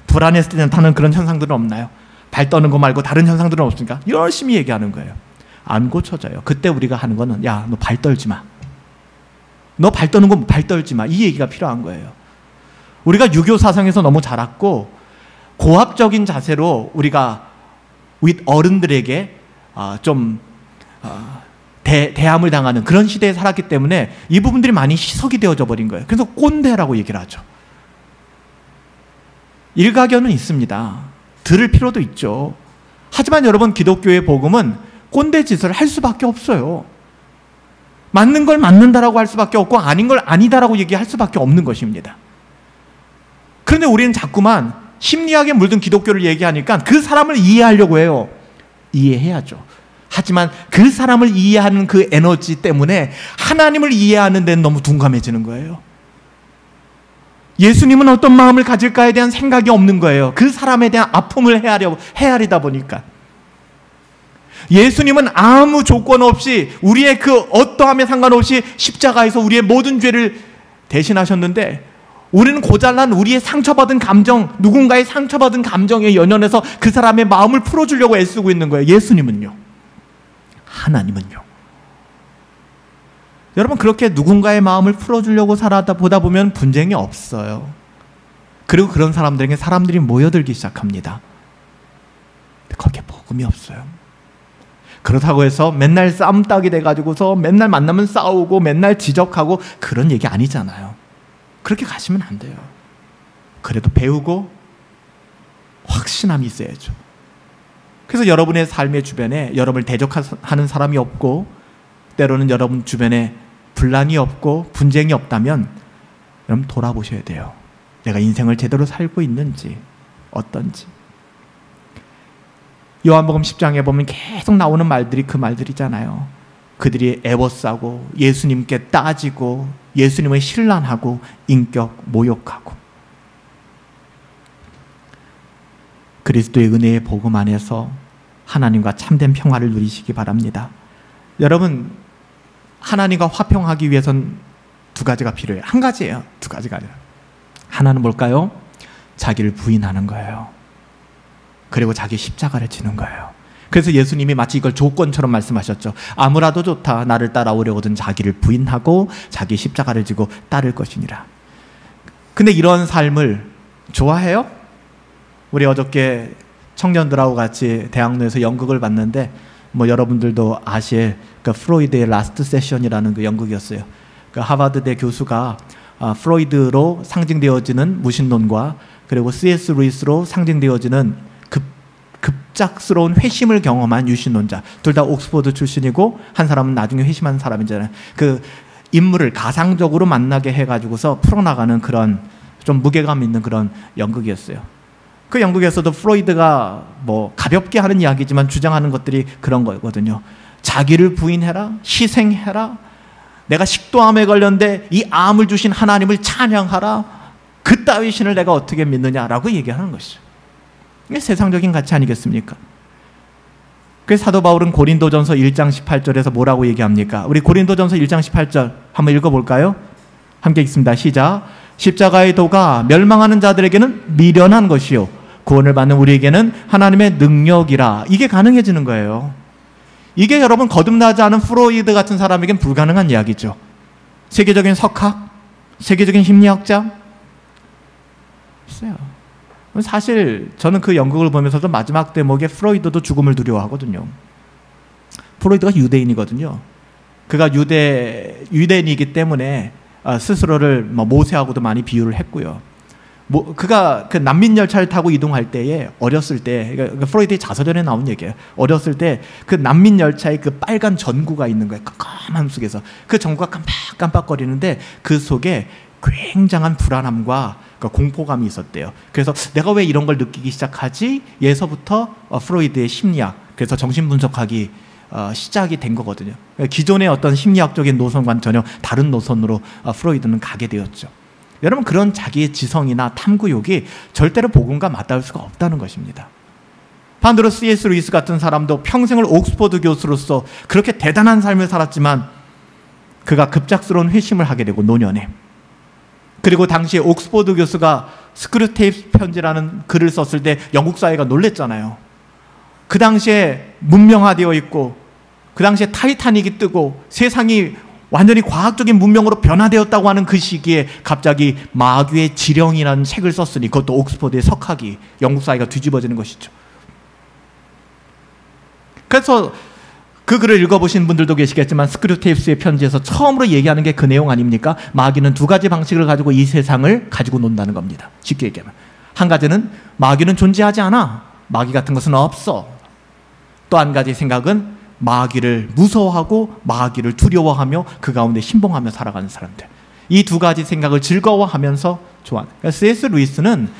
A: 불안했을 때 나타나는 그런 현상들은 없나요? 발 떠는 거 말고 다른 현상들은 없습니까? 열심히 얘기하는 거예요. 안 고쳐져요. 그때 우리가 하는 거는 야, 너 발 떨지 마. 너 발 떠는 거 발 떨지 마. 이 얘기가 필요한 거예요. 우리가 유교 사상에서 너무 자랐고 고압적인 자세로 우리가 어른들에게 대함을 당하는 그런 시대에 살았기 때문에 이 부분들이 많이 희석이 되어져 버린 거예요. 그래서 꼰대라고 얘기를 하죠. 일가견은 있습니다. 들을 필요도 있죠. 하지만 여러분, 기독교의 복음은 꼰대 짓을 할 수밖에 없어요. 맞는 걸 맞는다라고 할 수밖에 없고 아닌 걸 아니다라고 얘기할 수밖에 없는 것입니다. 그런데 우리는 자꾸만 심리학에 물든 기독교를 얘기하니까 그 사람을 이해하려고 해요. 이해해야죠. 하지만 그 사람을 이해하는 그 에너지 때문에 하나님을 이해하는 데는 너무 둔감해지는 거예요. 예수님은 어떤 마음을 가질까에 대한 생각이 없는 거예요. 그 사람에 대한 아픔을 헤아리다 보니까. 예수님은 아무 조건 없이 우리의 그 어떠함에 상관없이 십자가에서 우리의 모든 죄를 대신하셨는데 우리는 고잘난 우리의 상처받은 감정, 누군가의 상처받은 감정에 연연해서 그 사람의 마음을 풀어주려고 애쓰고 있는 거예요. 예수님은요. 하나님은요. 여러분, 그렇게 누군가의 마음을 풀어주려고 살아다 보다 보면 분쟁이 없어요. 그리고 그런 사람들에게 사람들이 모여들기 시작합니다. 거기에 복음이 없어요. 그렇다고 해서 맨날 쌈딱이 돼가지고서 맨날 만나면 싸우고 맨날 지적하고 그런 얘기 아니잖아요. 그렇게 가시면 안 돼요. 그래도 배우고 확신함이 있어야죠. 그래서 여러분의 삶의 주변에 여러분을 대적하는 사람이 없고 때로는 여러분 주변에 분란이 없고 분쟁이 없다면 여러분 돌아보셔야 돼요. 내가 인생을 제대로 살고 있는지 어떤지. 요한복음 10장에 보면 계속 나오는 말들이 그 말들이잖아요. 그들이 애워싸고 예수님께 따지고 예수님을 신란하고 인격 모욕하고. 그리스도의 은혜의 복음 안에서 하나님과 참된 평화를 누리시기 바랍니다. 여러분, 하나님과 화평하기 위해선 두 가지가 필요해요. 한 가지예요. 두 가지가 아니라. 하나는 뭘까요? 자기를 부인하는 거예요. 그리고 자기 십자가를 지는 거예요. 그래서 예수님이 마치 이걸 조건처럼 말씀하셨죠. 아무라도 좋다. 나를 따라오려거든 자기를 부인하고 자기 십자가를 지고 따를 것이니라. 근데 이런 삶을 좋아해요? 우리 어저께 청년들하고 같이 대학로에서 연극을 봤는데 뭐 여러분들도 아실 그 프로이드의 라스트 세션이라는 그 연극이었어요. 그 하버드대 교수가 프로이드로 상징되어지는 무신론과 그리고 C.S. 루이스로 상징되어지는 급작스러운 회심을 경험한 유신론자, 둘 다 옥스퍼드 출신이고 한 사람은 나중에 회심한 사람이잖아요. 그 인물을 가상적으로 만나게 해가지고서 풀어나가는 그런 좀 무게감 있는 그런 연극이었어요. 그 연극에서도 프로이드가 뭐 가볍게 하는 이야기지만 주장하는 것들이 그런 거거든요. 자기를 부인해라, 희생해라, 내가 식도암에 걸렸는데 이 암을 주신 하나님을 찬양하라, 그따위 신을 내가 어떻게 믿느냐라고 얘기하는 것이죠. 이게 세상적인 가치 아니겠습니까? 그래서 사도 바울은 고린도전서 1장 18절에서 뭐라고 얘기합니까? 우리 고린도전서 1장 18절 한번 읽어볼까요? 함께 읽습니다. 시작. 십자가의 도가 멸망하는 자들에게는 미련한 것이요 구원을 받는 우리에게는 하나님의 능력이라. 이게 가능해지는 거예요. 이게 여러분 거듭나지 않은 프로이드 같은 사람에겐 불가능한 이야기죠. 세계적인 석학, 세계적인 심리학자 있어요. 사실 저는 그 연극을 보면서도 마지막 대목에 프로이드도 죽음을 두려워하거든요. 프로이드가 유대인이거든요. 그가 유대인이기 때문에 스스로를 모세하고도 많이 비유를 했고요. 그가 그 난민 열차를 타고 이동할 때에 어렸을 때, 그러니까 프로이드의 자서전에 나온 얘기예요. 어렸을 때 그 난민 열차에 그 빨간 전구가 있는 거예요. 깜깜한 속에서 그 전구가 깜빡깜빡거리는데 그 속에 굉장한 불안함과 공포감이 있었대요. 그래서 내가 왜 이런 걸 느끼기 시작하지? 예서부터 프로이드의 심리학, 그래서 정신분석학이 시작이 된 거거든요. 기존의 어떤 심리학적인 노선과는 전혀 다른 노선으로 프로이드는 가게 되었죠. 여러분, 그런 자기의 지성이나 탐구욕이 절대로 복음과 맞닿을 수가 없다는 것입니다. 반대로 C.S. 루이스 같은 사람도 평생을 옥스퍼드 교수로서 그렇게 대단한 삶을 살았지만 그가 급작스러운 회심을 하게 되고 노년에, 그리고 당시에 옥스퍼드 교수가 스크루테이프 편지라는 글을 썼을 때 영국 사회가 놀랬잖아요. 그 당시에 문명화되어 있고 그 당시에 타이타닉이 뜨고 세상이 완전히 과학적인 문명으로 변화되었다고 하는 그 시기에 갑자기 마귀의 지령이라는 책을 썼으니, 그것도 옥스퍼드의 석학이, 영국 사회가 뒤집어지는 것이죠. 그래서 그 글을 읽어보신 분들도 계시겠지만 스크류테이프스의 편지에서 처음으로 얘기하는 게 그 내용 아닙니까? 마귀는 두 가지 방식을 가지고 이 세상을 가지고 논다는 겁니다. 쉽게 얘기하면 한 가지는 마귀는 존재하지 않아, 마귀 같은 것은 없어. 또 한 가지 생각은 마귀를 무서워하고 마귀를 두려워하며 그 가운데 신봉하며 살아가는 사람들. 이 두 가지 생각을 즐거워하면서 좋아하는. 그러니까 C.S. 루이스는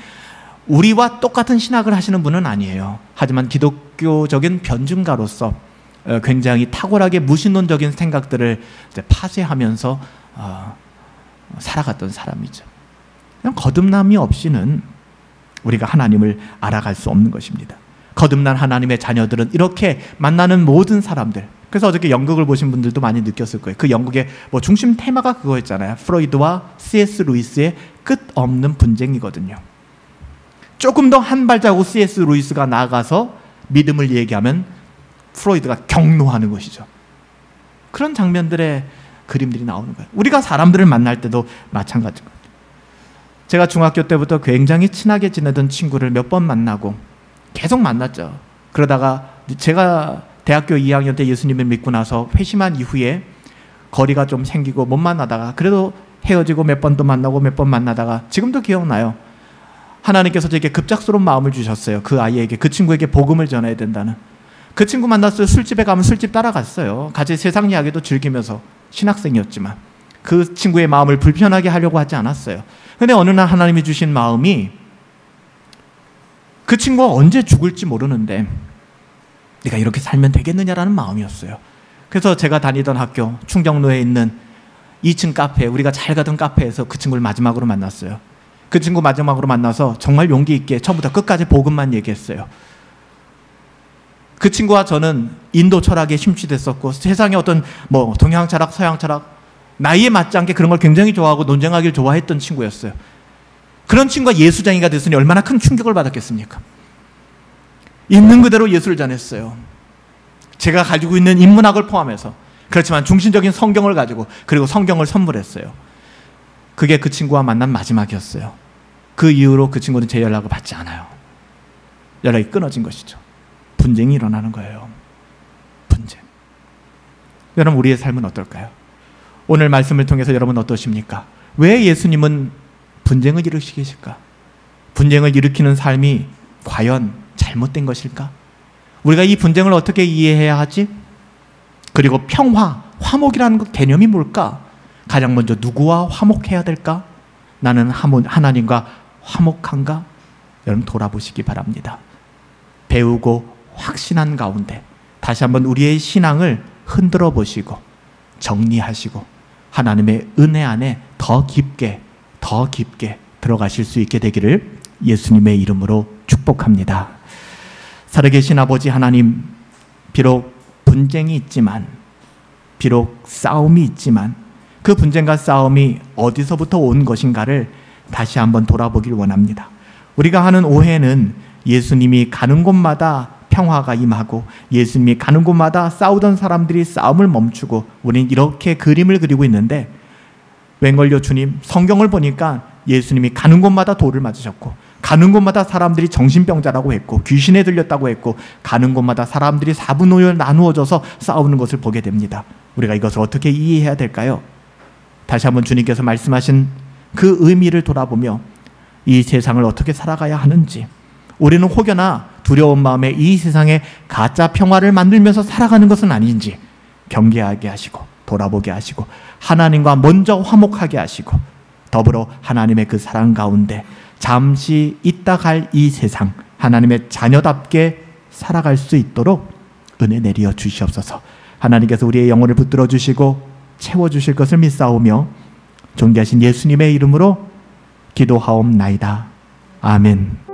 A: 우리와 똑같은 신학을 하시는 분은 아니에요. 하지만 기독교적인 변증가로서 굉장히 탁월하게 무신론적인 생각들을 파쇄하면서 살아갔던 사람이죠. 그냥 거듭남이 없이는 우리가 하나님을 알아갈 수 없는 것입니다. 거듭난 하나님의 자녀들은 이렇게 만나는 모든 사람들. 그래서 어저께 연극을 보신 분들도 많이 느꼈을 거예요. 그 연극의 뭐 중심 테마가 그거였잖아요. 프로이드와 C.S. 루이스의 끝없는 분쟁이거든요. 조금 더 한 발자국 C.S. 루이스가 나아가서 믿음을 얘기하면 프로이드가 경노하는 것이죠. 그런 장면들의 그림들이 나오는 거예요. 우리가 사람들을 만날 때도 마찬가지거든요. 제가 중학교 때부터 굉장히 친하게 지내던 친구를 몇 번 만나고 계속 만났죠. 그러다가 제가 대학교 2학년 때 예수님을 믿고 나서 회심한 이후에 거리가 좀 생기고 못 만나다가 그래도 헤어지고 몇 번 또 만나고 몇 번 만나다가 지금도 기억나요. 하나님께서 제게 급작스러운 마음을 주셨어요. 그 아이에게, 그 친구에게 복음을 전해야 된다는. 그 친구 만났어요. 술집에 가면 술집 따라갔어요. 같이 세상 이야기도 즐기면서. 신학생이었지만 그 친구의 마음을 불편하게 하려고 하지 않았어요. 근데 어느 날 하나님이 주신 마음이, 그 친구가 언제 죽을지 모르는데 내가 이렇게 살면 되겠느냐라는 마음이었어요. 그래서 제가 다니던 학교 충정로에 있는 2층 카페, 우리가 잘 가던 카페에서 그 친구를 마지막으로 만났어요. 그 친구 마지막으로 만나서 정말 용기 있게 처음부터 끝까지 복음만 얘기했어요. 그 친구와 저는 인도 철학에 심취됐었고 세상의 어떤 뭐 동양 철학, 서양 철학, 나이에 맞지 않게 그런 걸 굉장히 좋아하고 논쟁하기를 좋아했던 친구였어요. 그런 친구가 예수쟁이가 됐으니 얼마나 큰 충격을 받았겠습니까? 있는 그대로 예수를 전했어요. 제가 가지고 있는 인문학을 포함해서. 그렇지만 중심적인 성경을 가지고, 그리고 성경을 선물했어요. 그게 그 친구와 만난 마지막이었어요. 그 이후로 그 친구는 제 연락을 받지 않아요. 연락이 끊어진 것이죠. 분쟁이 일어나는 거예요. 분쟁. 여러분, 우리의 삶은 어떨까요? 오늘 말씀을 통해서 여러분 어떠십니까? 왜 예수님은 분쟁을 일으키실까? 분쟁을 일으키는 삶이 과연 잘못된 것일까? 우리가 이 분쟁을 어떻게 이해해야 하지? 그리고 평화, 화목이라는 개념이 뭘까? 가장 먼저 누구와 화목해야 될까? 나는 하나님과 화목한가? 여러분 돌아보시기 바랍니다. 배우고 확신한 가운데 다시 한번 우리의 신앙을 흔들어 보시고 정리하시고 하나님의 은혜 안에 더 깊게 들어가실 수 있게 되기를 예수님의 이름으로 축복합니다. 살아계신 아버지 하나님, 비록 분쟁이 있지만, 비록 싸움이 있지만 그 분쟁과 싸움이 어디서부터 온 것인가를 다시 한번 돌아보길 원합니다. 우리가 하는 오해는 예수님이 가는 곳마다 평화가 임하고 예수님이 가는 곳마다 싸우던 사람들이 싸움을 멈추고 우린 이렇게 그림을 그리고 있는데, 웬걸요 주님, 성경을 보니까 예수님이 가는 곳마다 돌을 맞으셨고 가는 곳마다 사람들이 정신병자라고 했고 귀신에 들렸다고 했고 가는 곳마다 사람들이 사분오열 나누어져서 싸우는 것을 보게 됩니다. 우리가 이것을 어떻게 이해해야 될까요? 다시 한번 주님께서 말씀하신 그 의미를 돌아보며 이 세상을 어떻게 살아가야 하는지, 우리는 혹여나 두려운 마음에 이 세상에 가짜 평화를 만들면서 살아가는 것은 아닌지 경계하게 하시고 돌아보게 하시고 하나님과 먼저 화목하게 하시고 더불어 하나님의 그 사랑 가운데 잠시 있다 갈 이 세상 하나님의 자녀답게 살아갈 수 있도록 은혜 내려 주시옵소서. 하나님께서 우리의 영혼을 붙들어 주시고 채워주실 것을 믿사오며 존귀하신 예수님의 이름으로 기도하옵나이다. 아멘.